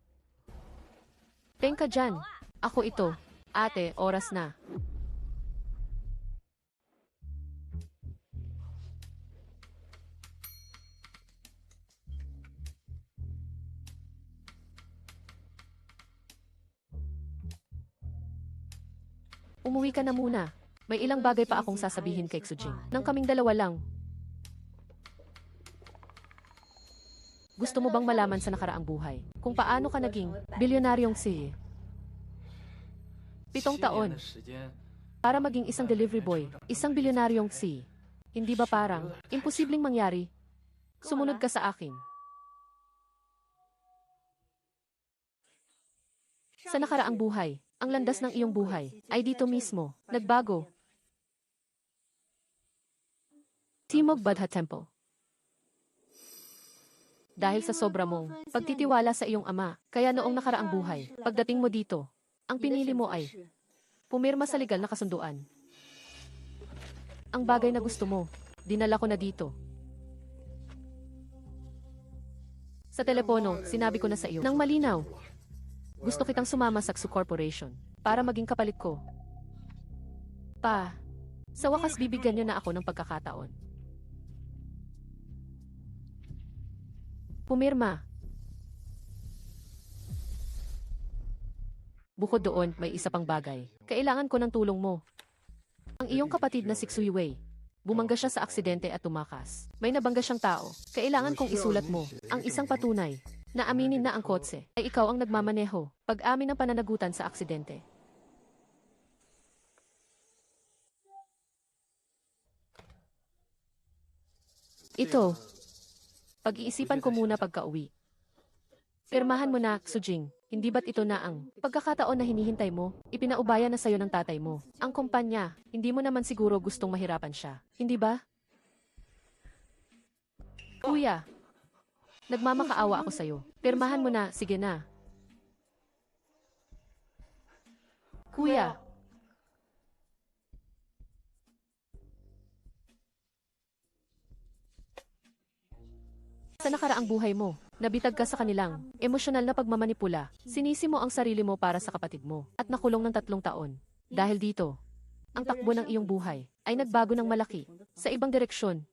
Peng ka dyan. Ako ito. Ate, oras na. Umuwi ka na muna. May ilang bagay pa akong sasabihin kay Xujing. Nang kaming dalawa lang. Gusto mo bang malaman sa nakaraang buhay kung paano ka naging bilyonaryong si 7 taon para maging isang delivery boy, isang bilyonaryong si. Hindi ba parang imposibleng mangyari? Sumunod ka sa akin. Sa nakaraang buhay, ang landas ng iyong buhay ay dito mismo, nagbago. Timog Badha Temple. Dahil sa sobra mong pagtitiwala sa iyong ama, kaya noong nakaraang buhay, pagdating mo dito, ang pinili mo ay pumirma sa legal na kasunduan. Ang bagay na gusto mo, dinala ko na dito. Sa telepono, sinabi ko na sa iyo, nang malinaw, gusto kitang sumama sa Xu Corporation para maging kapalit ko. Sa wakas bibigyan niyo na ako ng pagkakataon. Pumirma. Bukod doon, may isa pang bagay. Kailangan ko ng tulong mo. Ang iyong kapatid na si Xu Wei, bumangga siya sa aksidente at tumakas. May nabangga siyang tao. Kailangan kong isulat mo ang isang patunay na aminin na ang kotse ay ikaw ang nagmamaneho pag-amin ng pananagutan sa aksidente. Ito, pag-iisipan ko muna pagka-uwi. Pirmahan mo na, Xujing. Hindi ba't ito na ang pagkakataon na hinihintay mo? Ipinaubaya na sa'yo ng tatay mo. Ang kumpanya, hindi mo naman siguro gustong mahirapan siya. Hindi ba? Kuya, nagmamakaawa ako sa'yo. Pirmahan mo na, sige na. Kuya. Sa nakaraang buhay mo, nabitag ka sa kanilang emosyonal na pagmamanipula. Sinisi mo ang sarili mo para sa kapatid mo at nakulong ng 3 taon. Dahil dito, ang takbo ng iyong buhay ay nagbago ng malaki sa ibang direksyon.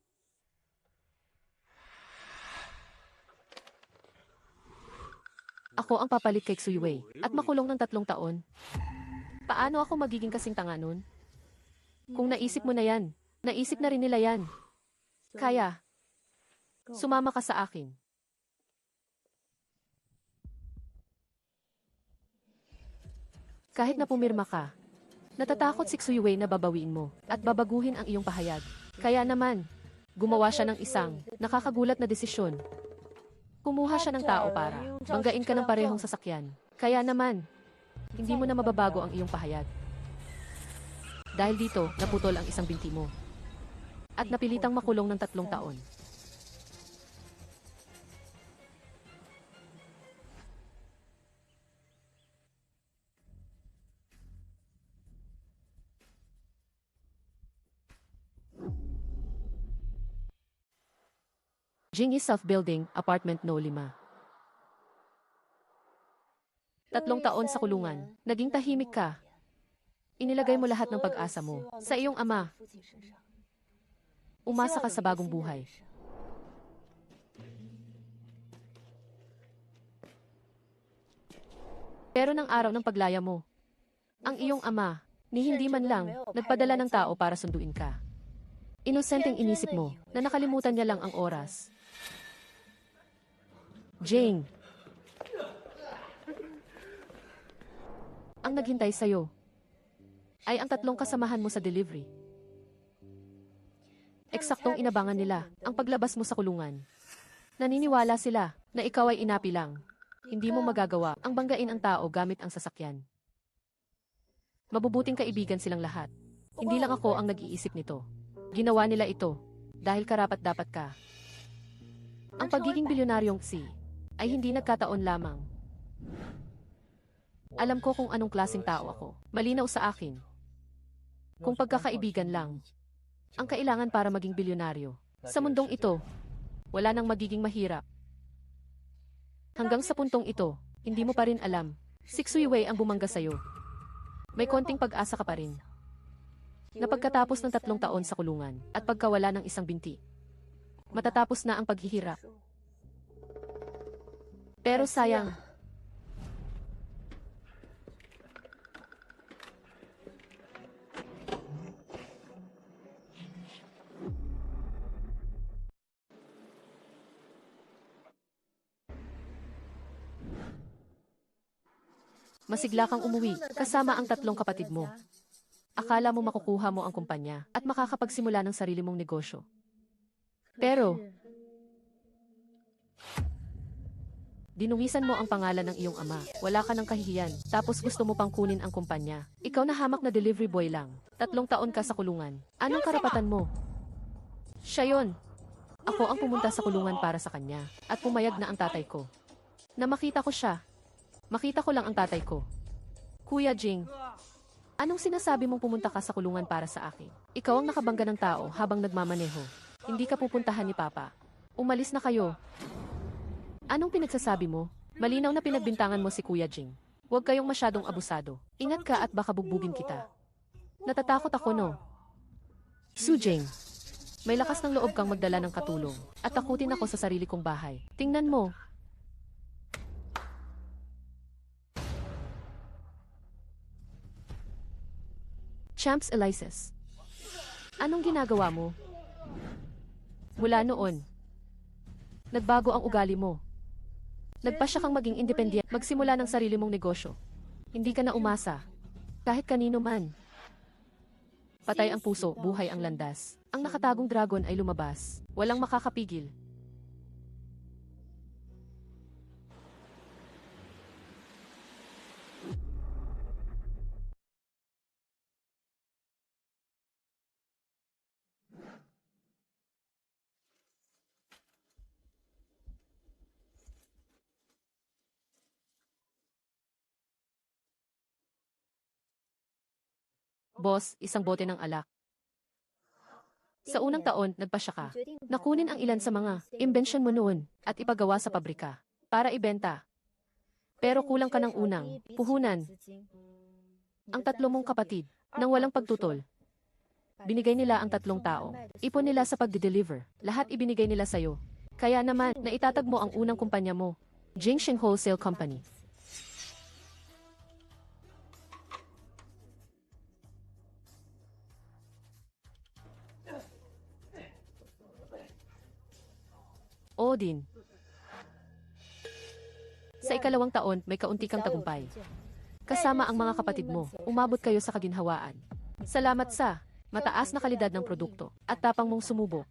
Ako ang papalit kay Xu Wei at makulong ng 3 taon. Paano ako magiging kasing tanga nun? Kung naisip mo na yan, naisip na rin nila yan. Kaya, sumama ka sa akin. Kahit na pumirma ka, natatakot si Xu Wei na babawiin mo at babaguhin ang iyong pahayag. Kaya naman, gumawa siya ng isang nakakagulat na desisyon. Kumuha siya ng tao para banggain ka ng parehong sasakyan. Kaya naman, hindi mo na mababago ang iyong pahayag. Dahil dito, naputol ang isang binti mo. At napilitang makulong ng 3 taon. Jingy Self-Building, Apartment No 5. 3 taon sa kulungan. Naging tahimik ka. Inilagay mo lahat ng pag-asa mo sa iyong ama. Umasa ka sa bagong buhay. Pero ng araw ng paglaya mo, ang iyong ama, ni hindi man lang, nagpadala ng tao para sunduin ka. Inosenteng inisip mo na nakalimutan niya lang ang oras. Jane, ang naghintay sa'yo ay ang 3 kasamahan mo sa delivery. Eksaktong inabangan nila ang paglabas mo sa kulungan. Naniniwala sila na ikaw ay inapi lang. Hindi mo magagawa ang banggain ang tao gamit ang sasakyan. Mabubuting kaibigan silang lahat. Hindi lang ako ang nag-iisip nito. Ginawa nila ito dahil karapat-dapat ka. Ang pagiging bilyonaryong si ay hindi nagkataon lamang. Alam ko kung anong klaseng tao ako. Malinaw sa akin. Kung pagkakaibigan lang ang kailangan para maging bilyonaryo. Sa mundong ito, wala nang magiging mahirap. Hanggang sa puntong ito, hindi mo pa rin alam. Sik-Sui-Wei ang bumangga sa'yo. May konting pag-asa ka pa rin. Na pagkatapos ng 3 taon sa kulungan at pagkawala ng isang binti, matatapos na ang paghihirap. Pero sayang, masigla kang umuwi kasama ang 3 kapatid mo. Akala mo makukuha mo ang kumpanya at makakapagsimula ng sarili mong negosyo. Pero, dinuwisan mo ang pangalan ng iyong ama. Wala ka ng kahihiyan, tapos gusto mo pang kunin ang kumpanya. Ikaw na hamak na delivery boy lang. 3 taon ka sa kulungan. Anong karapatan mo? Siya yon. Ako ang pumunta sa kulungan para sa kanya. At pumayag na ang tatay ko. Na makita ko siya. Makita ko lang ang tatay ko. Kuya Jing, anong sinasabi mong pumunta ka sa kulungan para sa akin? Ikaw ang nakabangga ng tao habang nagmamaneho. Hindi ka pupuntahan ni Papa. Umalis na kayo. Anong pinagsasabi mo? Malinaw na pinagbintangan mo si Kuya Jing. Huwag kayong masyadong abusado. Ingat ka at baka bugbugin kita. Natatakot ako, no? Su Jing, may lakas ng loob kang magdala ng katulong at takutin ako sa sarili kong bahay. Tingnan mo. Champs Elises, anong ginagawa mo? Mula noon, nagbago ang ugali mo. Nagpasya kang maging independent, magsimula ng sarili mong negosyo. Hindi ka na umasa, kahit kanino man. Patay ang puso, buhay ang landas. Ang nakatagong dragon ay lumabas. Walang makakapigil. Boss, isang bote ng alak. Sa unang taon, nagpasya ka. Nakunin ang ilan sa mga imbensyon mo noon at ipagawa sa pabrika para ibenta. Pero kulang ka ng unang puhunan. Ang 3 mong kapatid, nang walang pagtutol. Binigay nila ang 3 tao. Ipon nila sa pagde-deliver. Lahat ibinigay nila sa'yo. Kaya naman, naitatag mo ang unang kumpanya mo, Jingsheng Wholesale Company. Odin. Sa ikalawang taon, may kaunti kang tagumpay. Kasama ang mga kapatid mo, umabot kayo sa kaginhawaan. Salamat sa mataas na kalidad ng produkto at tapang mong sumubok.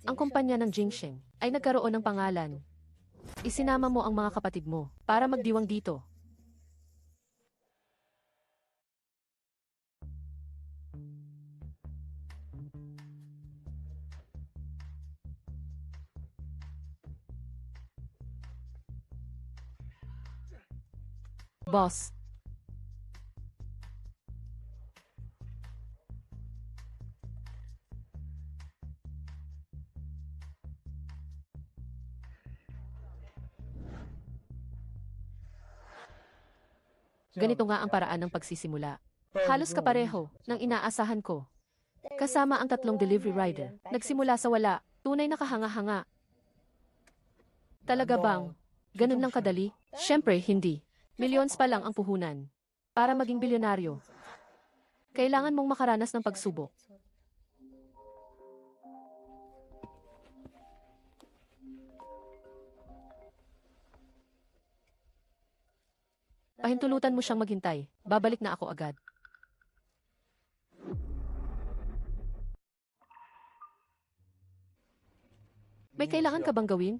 Ang kumpanya ng Jingsheng ay nagkaroon ng pangalan. Isinama mo ang mga kapatid mo para magdiwang dito. Boss. Ganito nga ang paraan ng pagsisimula. Halos kapareho ng inaasahan ko. Kasama ang 3 delivery rider. Nagsimula sa wala, tunay na kahanga-hanga. Talaga bang? Ganun lang kadali? Siyempre, hindi. Millions pa lang ang puhunan. Para maging bilyonaryo, kailangan mong makaranas ng pagsubok. Pahintulutan mo siyang maghintay. Babalik na ako agad. May kailangan ka bang gawin?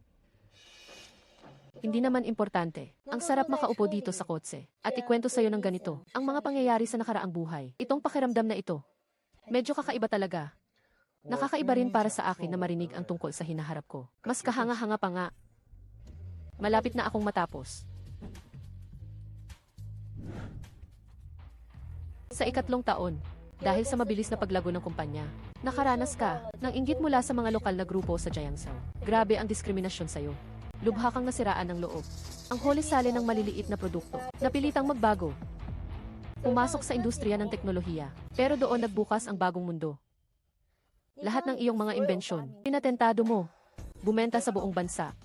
Hindi naman importante. Ang sarap makaupo dito sa kotse at ikwento sa'yo ng ganito ang mga pangyayari sa nakaraang buhay. Itong pakiramdam na ito, medyo kakaiba talaga. Nakakaiba rin para sa akin na marinig ang tungkol sa hinaharap ko. Mas kahanga-hanga pa nga. Malapit na akong matapos. Sa 2 taon, dahil sa mabilis na paglago ng kumpanya, nakaranas ka ng inggit mula sa mga lokal na grupo sa Jiangsu. Grabe ang diskriminasyon sa'yo. Lubha kang nasiraan ng loob. Ang huli-sali ng maliliit na produkto, napilitang magbago. Pumasok sa industriya ng teknolohiya, pero doon nagbukas ang bagong mundo. Lahat ng iyong mga imbensyon, pinatentado mo, bumenta sa buong bansa.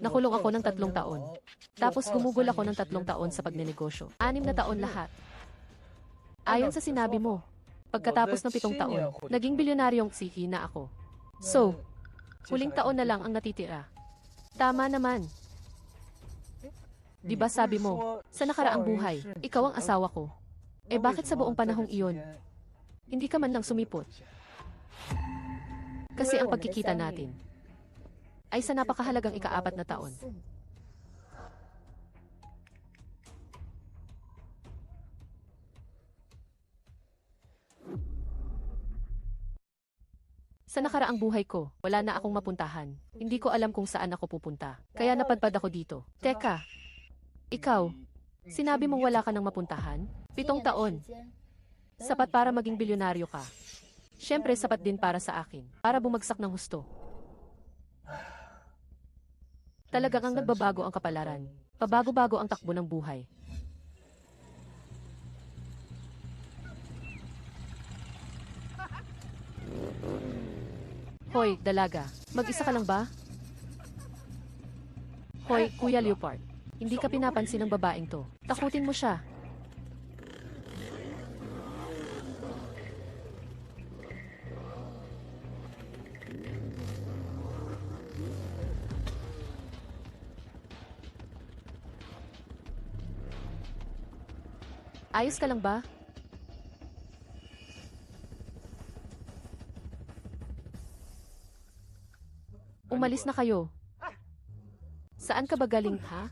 Nakulong ako ng 3 taon. Tapos gumugol ako ng 3 taon sa pagnenegosyo. 6 na taon lahat. Ayon sa sinabi mo, pagkatapos ng 7 taon, naging bilyonaryong sihi na ako. So, huling taon na lang ang natitira. Tama naman. Di ba sabi mo, sa nakaraang buhay, ikaw ang asawa ko. Eh bakit sa buong panahong iyon, hindi ka man lang sumipot? Kasi ang pagkikita natin ay sa napakahalagang 4 na taon. Sa nakaraang buhay ko, wala na akong mapuntahan. Hindi ko alam kung saan ako pupunta. Kaya napadpad ako dito. Teka, ikaw, sinabi mong wala ka nang mapuntahan? 7 taon. Sapat para maging bilyonaryo ka. Siyempre, sapat din para sa akin. Para bumagsak ng husto. Talagang nagbabago ang kapalaran. Pabago-bago ang takbo ng buhay. Hoy, dalaga. Mag-isa ka lang ba? Hoy, Kuya Leopard. Hindi ka pinapansin ng babaeng to. Takutin mo siya. Ayos ka lang ba? Umalis na kayo. Saan ka ba galing, ha?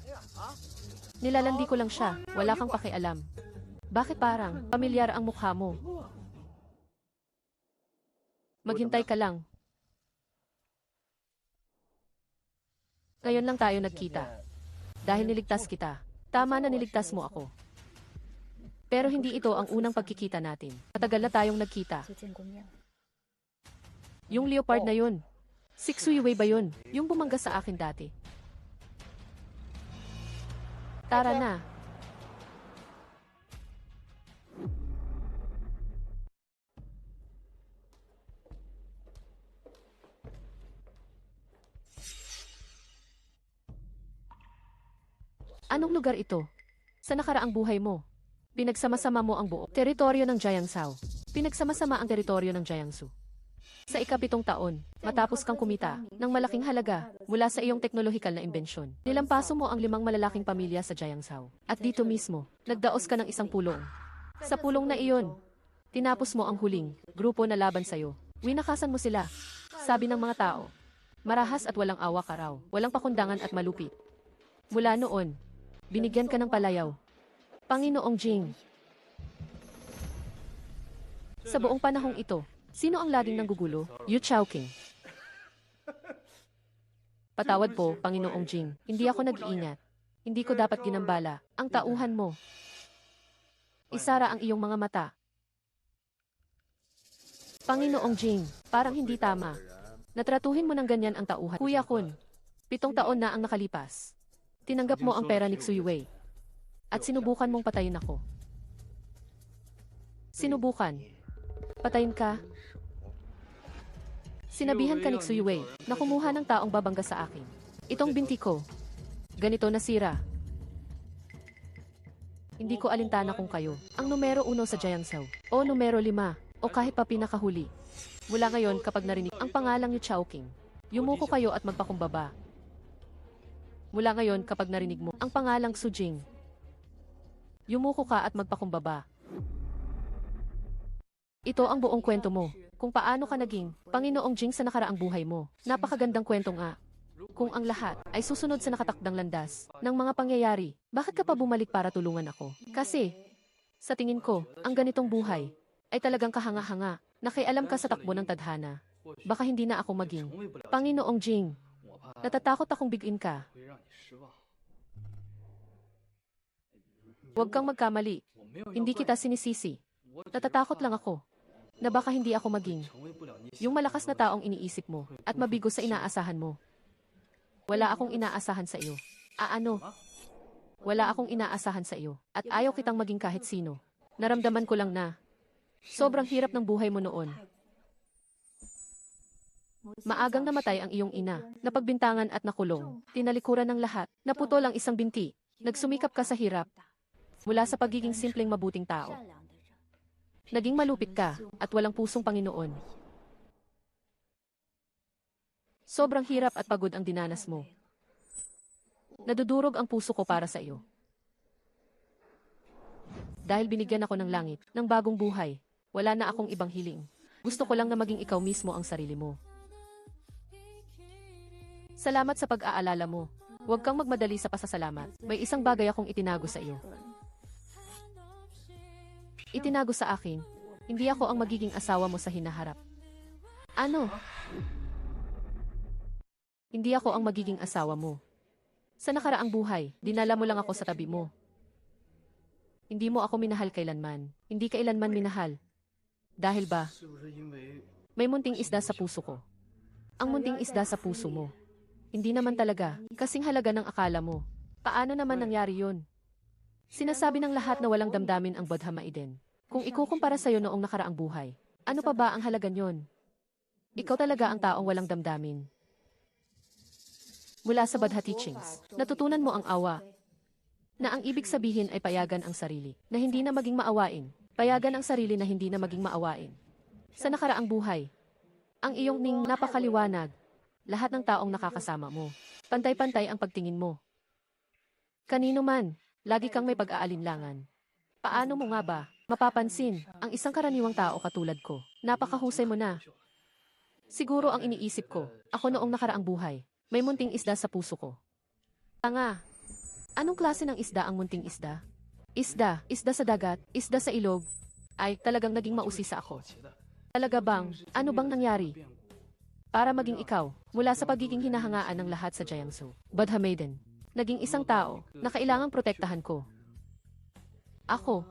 Nilalandi ko lang siya. Wala kang pakialam. Bakit parang pamilyar ang mukha mo? Maghintay ka lang. Ngayon lang tayo nagkita. Dahil niligtas kita. Tama na niligtas mo ako. Pero hindi ito ang unang pagkikita natin. Matagal na tayong nagkita. Yung leopard na yun. Six Wei ba yun? Yung bumangga sa akin dati. Tara na. Anong lugar ito? Sa nakaraang buhay mo, pinagsama-sama mo ang buo teritoryo ng Jiangsu. Pinagsama-sama ang teritoryo ng Jiangsu. Sa 7 taon, matapos kang kumita ng malaking halaga mula sa iyong teknolohikal na imbensyon, nilampaso mo ang 5 malalaking pamilya sa Jiangsu. At dito mismo, nagdaos ka ng isang pulong. Sa pulong na iyon, tinapos mo ang huling grupo na laban sa'yo. Winakasan mo sila. Sabi ng mga tao, marahas at walang awa ka raw, walang pakundangan at malupit. Mula noon, binigyan ka ng palayaw. Panginoong Jing. Sa buong panahong ito, sino ang laging nanggugulo? Yu Chowking. Patawad po, Panginoong Jing. Hindi ako nag-iingat. Hindi ko dapat ginambala ang tauhan mo. Isara ang iyong mga mata. Panginoong Jing, parang hindi tama. Natratuhin mo ng ganyan ang tauhan. Kuya Kun, 7 taon na ang nakalipas. Tinanggap mo ang pera ni Xuyue. At sinubukan mong patayin ako. Sinubukan. Patayin ka. Sinabihan ka ni Xuyue na kumuha ng taong babangga sa akin. Itong binti ko. Ganito nasira. Hindi ko alintana kung kayo ang numero 1 sa Jiangsu o numero 5 o kahit pa pinakahuli. Mula ngayon kapag narinig ang pangalang ni Chowking, yumuko kayo at magpakumbaba. Mula ngayon kapag narinig mo ang pangalang Sujing, yumuko ka at magpakumbaba. Ito ang buong kwento mo, kung paano ka naging Panginoong Jing sa nakaraang buhay mo. Napakagandang kwento nga. Kung ang lahat ay susunod sa nakatakdang landas ng mga pangyayari, bakit ka pa bumalik para tulungan ako? Kasi, sa tingin ko, ang ganitong buhay ay talagang kahanga-hanga. Nakialam ka sa takbo ng tadhana. Baka hindi na ako maging Panginoong Jing. Natatakot akong bigin ka. Huwag kang magkamali. Hindi kita sinisisi. Natatakot lang ako na baka hindi ako maging yung malakas na taong iniisip mo at mabigo sa inaasahan mo. Wala akong inaasahan sa iyo. Ano? Wala akong inaasahan sa iyo. At ayaw kitang maging kahit sino. Naramdaman ko lang na sobrang hirap ng buhay mo noon. Maagang namatay ang iyong ina, napagbintangan at nakulong. Tinalikuran ng lahat, naputol ang isang binti. Nagsumikap ka sa hirap. Mula sa pagiging simpleng mabuting tao. Naging malupit ka at walang pusong Panginoon. Sobrang hirap at pagod ang dinanas mo. Nadudurog ang puso ko para sa iyo. Dahil binigyan ako ng langit, ng bagong buhay, wala na akong ibang hiling. Gusto ko lang na maging ikaw mismo ang sarili mo. Salamat sa pag-aalala mo. Huwag kang magmadali sa pasasalamat. May isang bagay akong itinago sa iyo. Itinago sa akin, hindi ako ang magiging asawa mo sa hinaharap. Ano? Hindi ako ang magiging asawa mo. Sa nakaraang buhay, dinala mo lang ako sa tabi mo. Hindi mo ako minahal kailanman. Hindi kailanman minahal. Dahil ba, may munting isda sa puso ko. Ang munting isda sa puso mo. Hindi naman talaga, kasing halaga ng akala mo. Paano naman nangyari yun? Sinasabi ng lahat na walang damdamin ang Bodha Maiden. Kung ikukumpara sa'yo noong nakaraang buhay, ano pa ba ang halaga nyon? Ikaw talaga ang taong walang damdamin. Mula sa Bodha Teachings, natutunan mo ang awa, na ang ibig sabihin ay payagan ang sarili, na hindi na maging maawain, payagan ang sarili na hindi na maging maawain. Sa nakaraang buhay, ang iyong ning napakaliwanag, lahat ng taong nakakasama mo, pantay-pantay ang pagtingin mo. Kanino man, lagi kang may pag-aalinlangan. Paano mo nga ba mapapansin ang isang karaniwang tao katulad ko? Napakahusay mo na. Siguro ang iniisip ko, ako noong nakaraang buhay, may munting isda sa puso ko. Tanga. Anong klase ng isda ang munting isda? Isda sa dagat, isda sa ilog. Ay, talagang naging mausisa ako. Talaga bang, ano bang nangyari? Para maging ikaw, mula sa pagiging hinahangaan ng lahat sa Jiangsu, Bodha Maiden, naging isang tao na kailangang protektahan ko. Ako.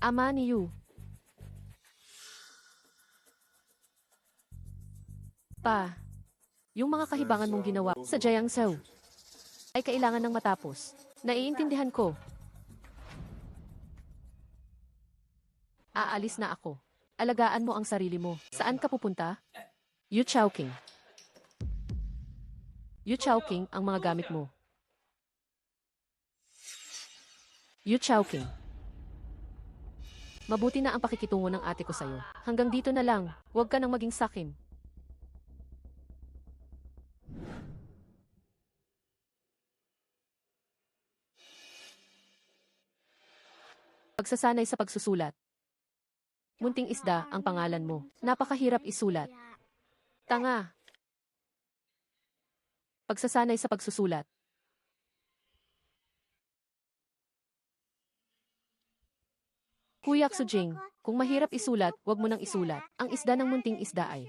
Ama ni Yu. Yung mga kahibangan mong ginawa sa Jiangsu ay kailangan ng matapos. Naiintindihan ko. Aalis na ako. Alagaan mo ang sarili mo. Saan ka pupunta? Yu Chowking. Yu Chowking ang mga gamit mo. Yu Chowking. Mabuti na ang pakikitungo ng ate ko sa'yo. Hanggang dito na lang. Huwag ka nang maging sakim. Pagsasanay sa pagsusulat. Munting isda ang pangalan mo. Napakahirap isulat. Tanga. Pagsasanay sa pagsusulat. Kuya Xujing, kung mahirap isulat, wag mo nang isulat. Ang isda ng munting isda ay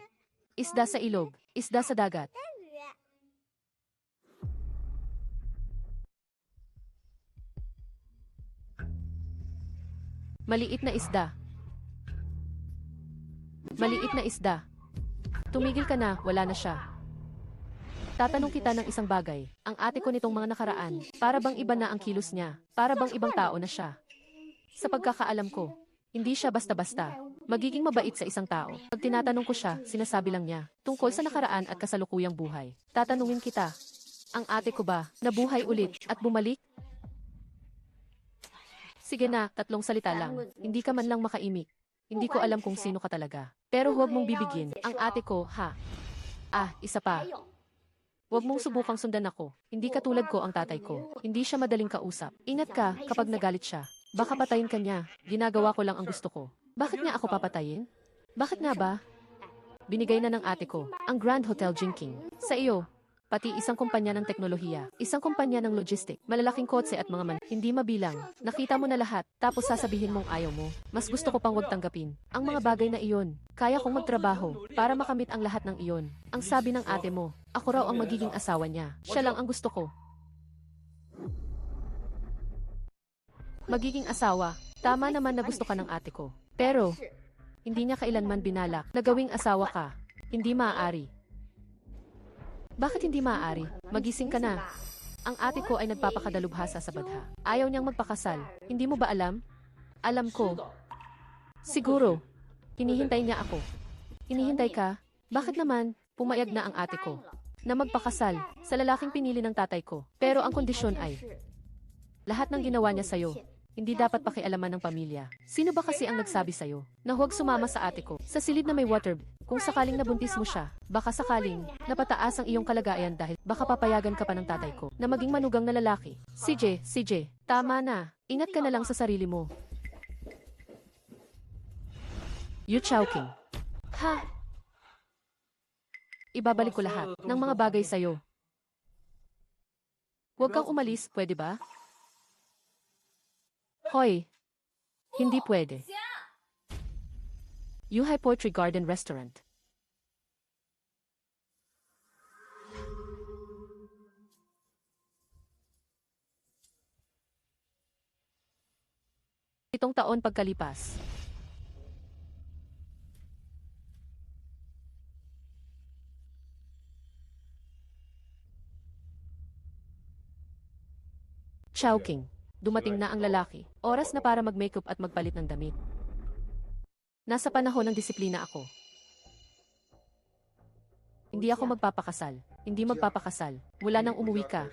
isda sa ilog, isda sa dagat. Maliit na isda. Maliit na isda. Tumigil ka na, wala na siya. Tatanong kita ng isang bagay. Ang ate ko nitong mga nakaraan, para bang iba na ang kilos niya? Para bang ibang tao na siya? Sa pagkakaalam ko, hindi siya basta-basta. Magiging mabait sa isang tao. Pag tinatanong ko siya, sinasabi lang niya, tungkol sa nakaraan at kasalukuyang buhay. Tatanungin kita, ang ate ko ba, nabuhay ulit at bumalik? Sige na, 3 salita lang. Hindi ka man lang makaimik. Hindi ko alam kung sino ka talaga. Pero huwag mong bibigin. Ang ate ko, ha? Isa pa. Huwag mong subukang sundan ako. Hindi katulad ko ang tatay ko. Hindi siya madaling kausap. Ingat ka kapag nagalit siya. Baka patayin ka niya. Ginagawa ko lang ang gusto ko. Bakit nga ako papatayin? Bakit nga ba? Binigay na ng ate ko ang Grand Hotel Jinking. Sa iyo, pati isang kumpanya ng teknolohiya, isang kumpanya ng logistic, malalaking kotse at mga hindi mabilang. Nakita mo na lahat, tapos sasabihin mong ayaw mo. Mas gusto ko pang wag tanggapin ang mga bagay na iyon. Kaya kong magtrabaho para makamit ang lahat ng iyon. Ang sabi ng ate mo, ako raw ang magiging asawa niya. Siya lang ang gusto ko. Magiging asawa. Tama naman na gusto ka ng ate ko. Pero, hindi niya kailanman binalak na gawing asawa ka. Hindi maaari. Bakit hindi maaari? Magising ka na. Ang ate ko ay nagpapakadalubhasa sa badha. Ayaw niyang magpakasal. Hindi mo ba alam? Alam ko. Siguro. Hinihintay niya ako. Hinihintay ka? Bakit naman? Pumayag na ang ate ko na magpakasal sa lalaking pinili ng tatay ko. Pero ang kondisyon ay, lahat ng ginawa niya sa'yo, hindi dapat pakialaman ng pamilya. Sino ba kasi ang nagsabi sa'yo na huwag sumama sa ate ko sa silid na may water? Kung sakaling nabuntis mo siya, baka sakaling napataas ang iyong kalagayan dahil baka papayagan ka pa ng tatay ko na maging manugang na lalaki. CJ, tama na. Ingat ka na lang sa sarili mo. Yu Chowking. Ha? Ibabalik ko lahat ng mga bagay sa'yo. Huwag kang umalis, pwede ba? Hoy, hindi pwede. Yuhai Poetry Garden Restaurant. Itong taon pagkalipas. Chowking. Dumating na ang lalaki. Oras na para mag-makeup at magpalit ng damit. Nasa panahon ng disiplina ako. Hindi ako magpapakasal. Hindi magpapakasal. Mula nang umuwi ka.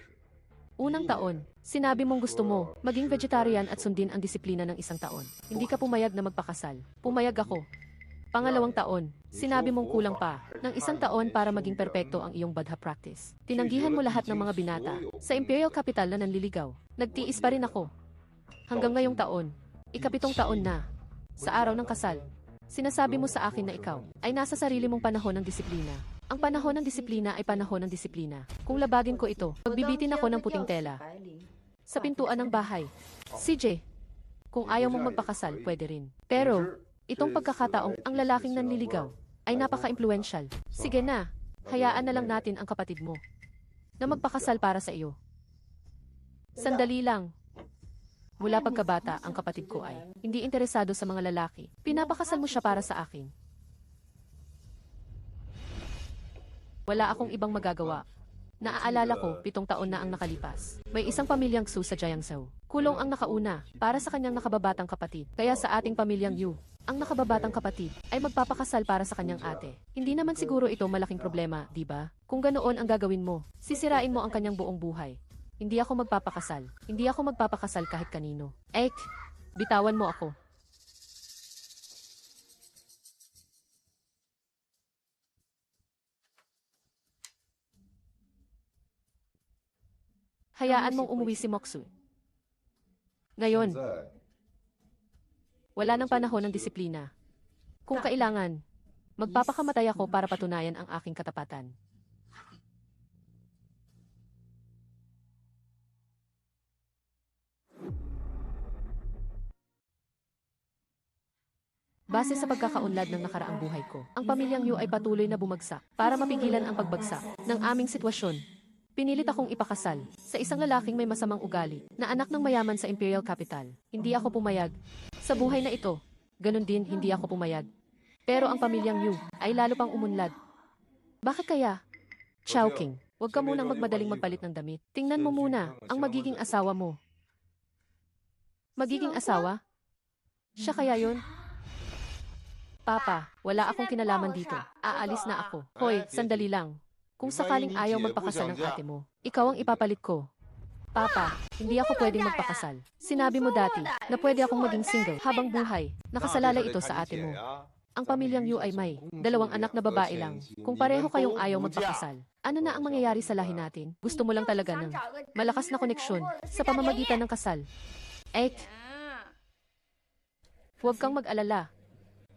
Unang taon, sinabi mong gusto mo maging vegetarian at sundin ang disiplina ng isang taon. Hindi ka pumayag na magpakasal. Pumayag ako. Pangalawang taon, sinabi mong kulang pa ng 1 taon para maging perpekto ang iyong badha practice. Tinanggihan mo lahat ng mga binata sa Imperial Capital na nanliligaw. Nagtiis pa rin ako. Hanggang ngayong taon, ika-7 taon na, sa araw ng kasal, sinasabi mo sa akin na ikaw ay nasa sarili mong panahon ng disiplina. Ang panahon ng disiplina ay panahon ng disiplina. Kung labagin ko ito, magbibitin ako ng puting tela sa pintuan ng bahay. CJ, kung ayaw mong magpakasal, pwede rin. Pero, itong pagkakataong ang lalaking nanliligaw ay napaka-impluensyal. Sige na, hayaan na lang natin ang kapatid mo na magpakasal para sa iyo. Sandali lang. Mula pagkabata, ang kapatid ko ay hindi interesado sa mga lalaki. Pinapakasal mo siya para sa akin. Wala akong ibang magagawa. Naaalala ko, 7 taon na ang nakalipas. May isang pamilyang Su sa Jiangsu. Kulong ang nakauna para sa kanyang nakababatang kapatid. Kaya sa ating pamilyang Yu, ang nakababatang kapatid ay magpapakasal para sa kanyang ate. Hindi naman siguro ito malaking problema, di ba? Kung ganoon ang gagawin mo, sisirain mo ang kanyang buong buhay. Hindi ako magpapakasal. Hindi ako magpapakasal kahit kanino. Bitawan mo ako. Hayaan mong umuwi si Moksu. Ngayon, wala nang panahon ng disiplina. Kung kailangan, magpapakamatay ako para patunayan ang aking katapatan. Base sa pagkakaunlad ng nakaraang buhay ko, ang pamilyang Yu ay patuloy na bumagsak para mapigilan ang pagbagsak ng aming sitwasyon. Pinilit akong ipakasal sa isang lalaking may masamang ugali na anak ng mayaman sa Imperial Capital. Hindi ako pumayag. Sa buhay na ito, ganun din hindi ako pumayag. Pero ang pamilyang Yu ay lalo pang umunlad. Bakit kaya? Chowking. Huwag ka munang magmadaling magpalit ng damit. Tingnan mo muna ang magiging asawa mo. Magiging asawa? Siya kaya yun? Papa, wala akong kinalaman dito. Aalis na ako. Hoy, sandali lang. Kung sakaling ayaw magpakasal ng ate mo, ikaw ang ipapalit ko. Papa, hindi ako pwedeng magpakasal. Sinabi mo dati na pwede akong maging single habang buhay. Nakasalalay ito sa ate mo. Ang pamilyang Yu ay may 2 anak na babae lang. Kung pareho kayong ayaw magpakasal, ano na ang mangyayari sa lahi natin? Gusto mo lang talaga ng malakas na koneksyon sa pamamagitan ng kasal. Huwag kang mag-alala.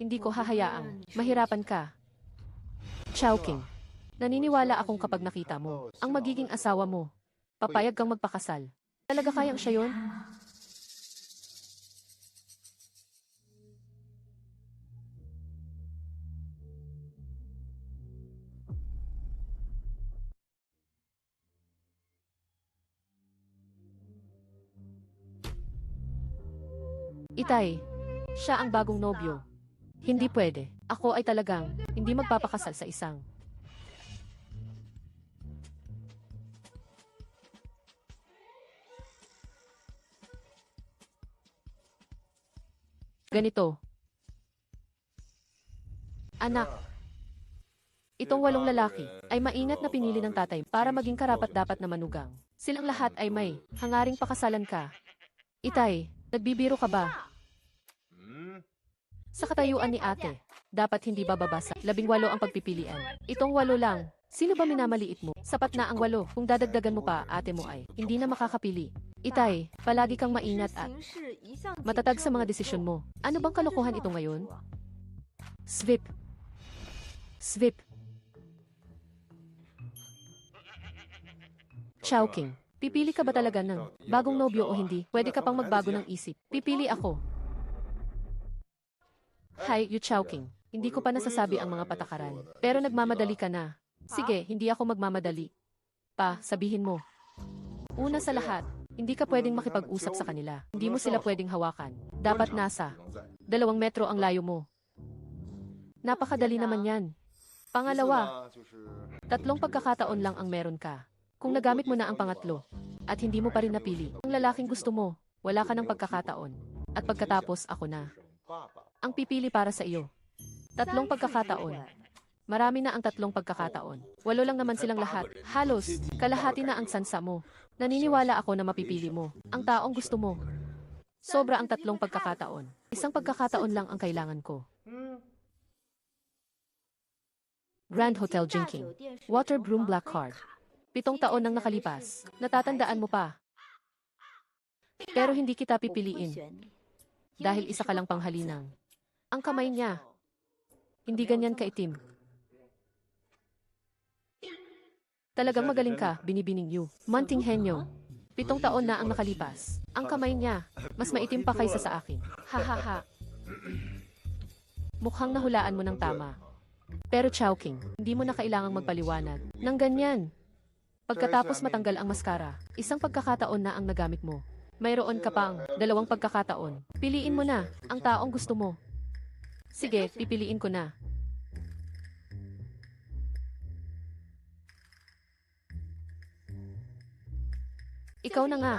Hindi ko hahayaang mahirapan ka. Chowking. Naniniwala akong kapag nakita mo ang magiging asawa mo, papayag kang magpakasal. Talaga kayang siya yun? Itay, siya ang bagong nobyo. Hindi pwede. Ako ay talagang hindi magpapakasal sa isang. Ganito. Anak, itong 8 lalaki ay maingat na pinili ng tatay para maging karapat-dapat na manugang. Silang lahat ay may hangaring pakasalan ka. Itay, nagbibiro ka ba? Sa katayuan ni ate, dapat hindi bababa sa 18 ang pagpipilian. Itong 8 lang. Sino ba minamaliit mo? Sapat na ang 8. Kung dadagdagan mo pa, ate mo ay hindi na makakapili. Itay, palagi kang maingat at matatag sa mga desisyon mo. Ano bang kalokohan ito ngayon? Svip. Svip. Chowking. Pipili ka ba talaga ng bagong nobyo o hindi? Pwede ka pang magbago ng isip. Pipili ako. Hi, Yu Chowking. Hindi ko pa nasasabi ang mga patakaran. Pero nagmamadali ka na. Sige, hindi ako magmamadali. Pa, sabihin mo. Una sa lahat, hindi ka pwedeng makipag-usap sa kanila. Hindi mo sila pwedeng hawakan. Dapat nasa 2 metro ang layo mo. Napakadali naman yan. Pangalawa, 3 pagkakataon lang ang meron ka. Kung nagamit mo na ang pangatlo, at hindi mo pa rin napili, ang lalaking gusto mo, wala ka ng pagkakataon. At pagkatapos ako na ang pipili para sa iyo. 3 pagkakataon. Marami na ang 3 pagkakataon. 8 lang naman silang lahat. Halos, kalahati na ang sansa mo. Naniniwala ako na mapipili mo ang taong gusto mo. Sobra ang 3 pagkakataon. 1 pagkakataon lang ang kailangan ko. Grand Hotel Jinking. Water Broom Black Card. 7 taon nang nakalipas. Natatandaan mo pa. Pero hindi kita pipiliin. Dahil isa ka lang panghalinang. Ang kamay niya. Hindi ganyan kaitim. Talagang magaling ka, binibining Yu. Manting henyo. 7 taon na ang nakalipas. Ang kamay niya, mas maitim pa kaysa sa akin. Ha ha ha. Mukhang nahulaan mo ng tama. Pero Chowking, hindi mo na kailangang magpaliwanag ng ganyan. Pagkatapos matanggal ang maskara, 1 pagkakataon na ang nagamit mo. Mayroon ka pang 2 pagkakataon. Piliin mo na ang taong gusto mo. Sige, pipiliin ko na. Ikaw na nga.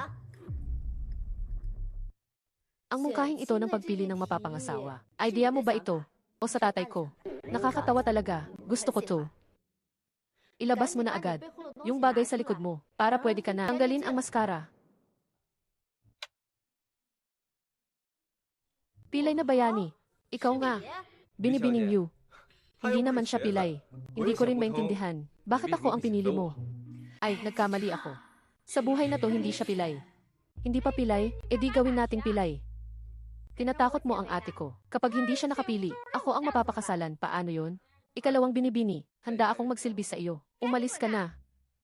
Ang mungkahing ito ng pagpili ng mapapangasawa. Idea mo ba ito? O sa tatay ko? Nakakatawa talaga. Gusto ko to. Ilabas mo na agad yung bagay sa likod mo para pwede ka na tanggalin ang maskara. Pilay na bayani. Ikaw nga. Binibining Yu. Hindi naman siya pilay. Hindi ko rin maintindihan. Bakit ako ang pinili mo? Ay, nagkamali ako. Sa buhay na to, hindi siya pilay. Hindi pa pilay? Edi gawin nating pilay. Tinatakot mo ang ate ko. Kapag hindi siya nakapili, ako ang mapapakasalan. Paano yon? Ikalawang binibini, handa akong magsilbi sa iyo. Umalis ka na.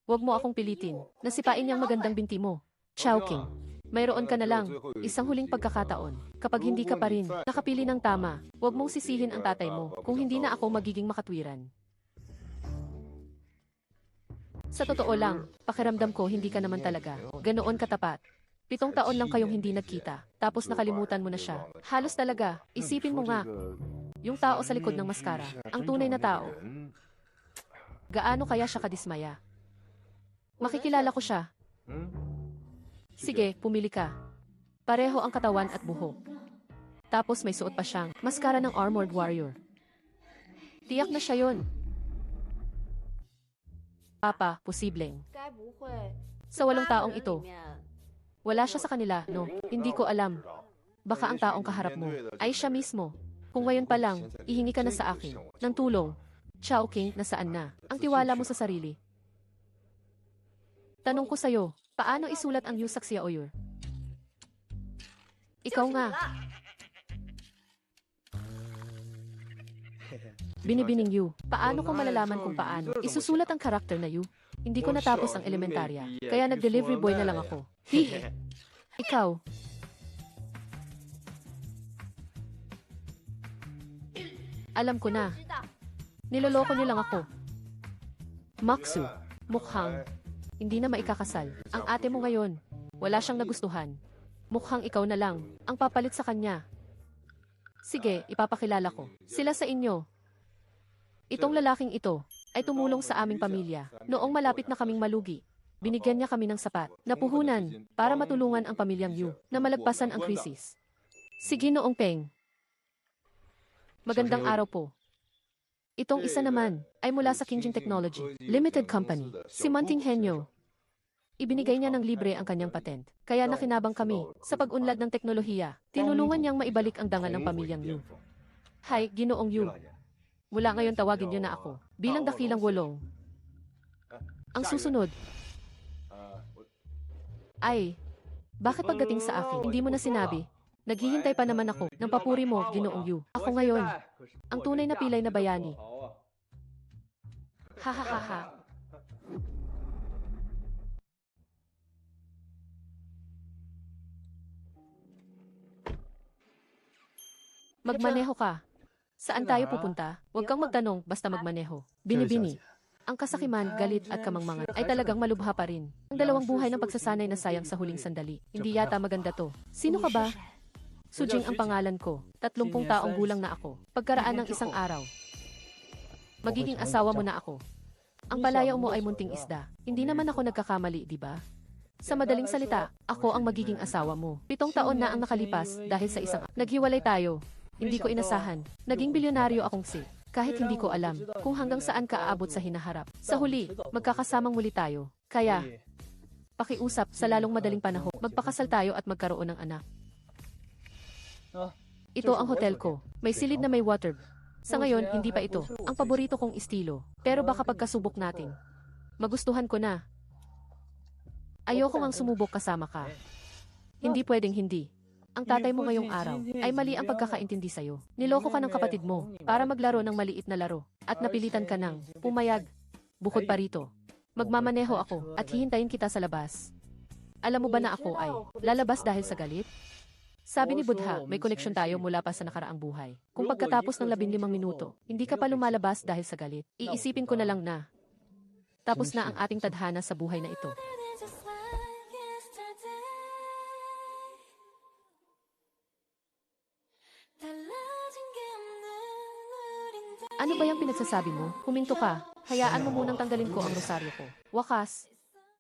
Huwag mo akong pilitin. Nasipain niyang magandang binti mo. Chowking. Mayroon ka na lang, 1 huling pagkakataon. Kapag hindi ka pa rin nakapili ng tama, huwag mong sisihin ang tatay mo kung hindi na ako magiging makatwiran. Sa totoo lang, pakiramdam ko hindi ka naman talaga ganoon katapat. 7 taon lang kayong hindi nagkita, tapos nakalimutan mo na siya. Halos talaga, isipin mo nga. Yung tao sa likod ng maskara, ang tunay na tao. Gaano kaya siya kadismaya? Makikilala ko siya. Sige, pumili ka. Pareho ang katawan at buhok. Tapos may suot pa siyang maskara ng Armored Warrior. Tiyak na siya yon. Papa, posibleng. Sa 8 taong ito, wala siya sa kanila, no? Hindi ko alam. Baka ang taong kaharap mo ay siya mismo. Kung ngayon pa lang, ihingi ka na sa akin ng tulong. Chao King, nasaan na ang tiwala mo sa sarili? Tanong ko sa'yo, paano isulat ang Yu Saxia Oyor? Ikaw nga. Binibining Yu, paano ko malalaman kung paano isusulat ang karakter na Yu? Hindi ko natapos ang elementarya, kaya nag-delivery boy na lang ako. Hihi. Ikaw. Alam ko na. Niloloko niyo lang ako. Maksu, mukhang hindi na maikakasal. Ang ate mo ngayon, wala siyang nagustuhan. Mukhang ikaw na lang ang papalit sa kanya. Sige, ipapakilala ko sila sa inyo. Itong lalaking ito ay tumulong sa aming pamilya noong malapit na kaming malugi. Binigyan niya kami ng sapat na puhunan para matulungan ang pamilyang Yu na malagpasan ang krisis. Sige Noong Peng. Magandang araw po. Itong isa naman ay mula sa Kingjing Technology Limited Company, si Manting Henyo. Ibinigay niya ng libre ang kanyang patent, kaya nakinabang kami sa pag-unlad ng teknolohiya. Tinulungan niyang maibalik ang dangal ng pamilyang Yu. Hi, Ginoong Yu. Mula ngayon tawagin niyo na ako bilang dakilang wolong. Ang susunod ay, bakit pagdating sa akin, hindi mo na sinabi? Naghihintay pa naman ako ng papuri mo, Ginoong Yu. Ako ngayon, ang tunay na pilay na bayani. Ha ha ha ha. Magmaneho ka. Saan tayo pupunta? Huwag kang magtanong, basta magmaneho. Binibini. Ang kasakiman, galit at kamangmangan ay talagang malubha pa rin. Ang dalawang buhay ng pagsasanay na sayang sa huling sandali. Hindi yata maganda to. Sino ka ba? Sujing ang pangalan ko. 30 taong gulang na ako. Pagkaraan ng isang araw, magiging asawa mo na ako. Ang palayaw mo ay munting isda. Hindi naman ako nagkakamali, di ba? Sa madaling salita, ako ang magiging asawa mo. 7 taon na ang nakalipas dahil sa isang naghiwalay tayo. Hindi ko inasahan. Naging bilyonaryo akong kahit hindi ko alam kung hanggang saan ka aabot sa hinaharap. Sa huli, magkakasamang muli tayo. Kaya, pakiusap sa lalong madaling panahon, magpakasal tayo at magkaroon ng anak. Ito ang hotel ko. May silid na may water. Sa ngayon, hindi pa ito ang paborito kong estilo. Pero baka pagkasubok natin, magustuhan ko na. Ayoko ngang sumubok kasama ka. Hindi pwedeng hindi. Ang tatay mo ngayong araw ay mali ang pagkakaintindi sa'yo. Niloko ka ng kapatid mo para maglaro ng maliit na laro at napilitan ka ng pumayag. Bukod pa rito, magmamaneho ako at hihintayin kita sa labas. Alam mo ba na ako ay lalabas dahil sa galit? Sabi ni Buddha, may koneksyon tayo mula pa sa nakaraang buhay. Kung pagkatapos ng 15 minuto, hindi ka pa lumalabas dahil sa galit, iisipin ko na lang na tapos na ang ating tadhana sa buhay na ito. Ano ba yung pinagsasabi mo? Huminto ka. Hayaan mo munang tanggalin ko ang rosaryo ko. Wakas,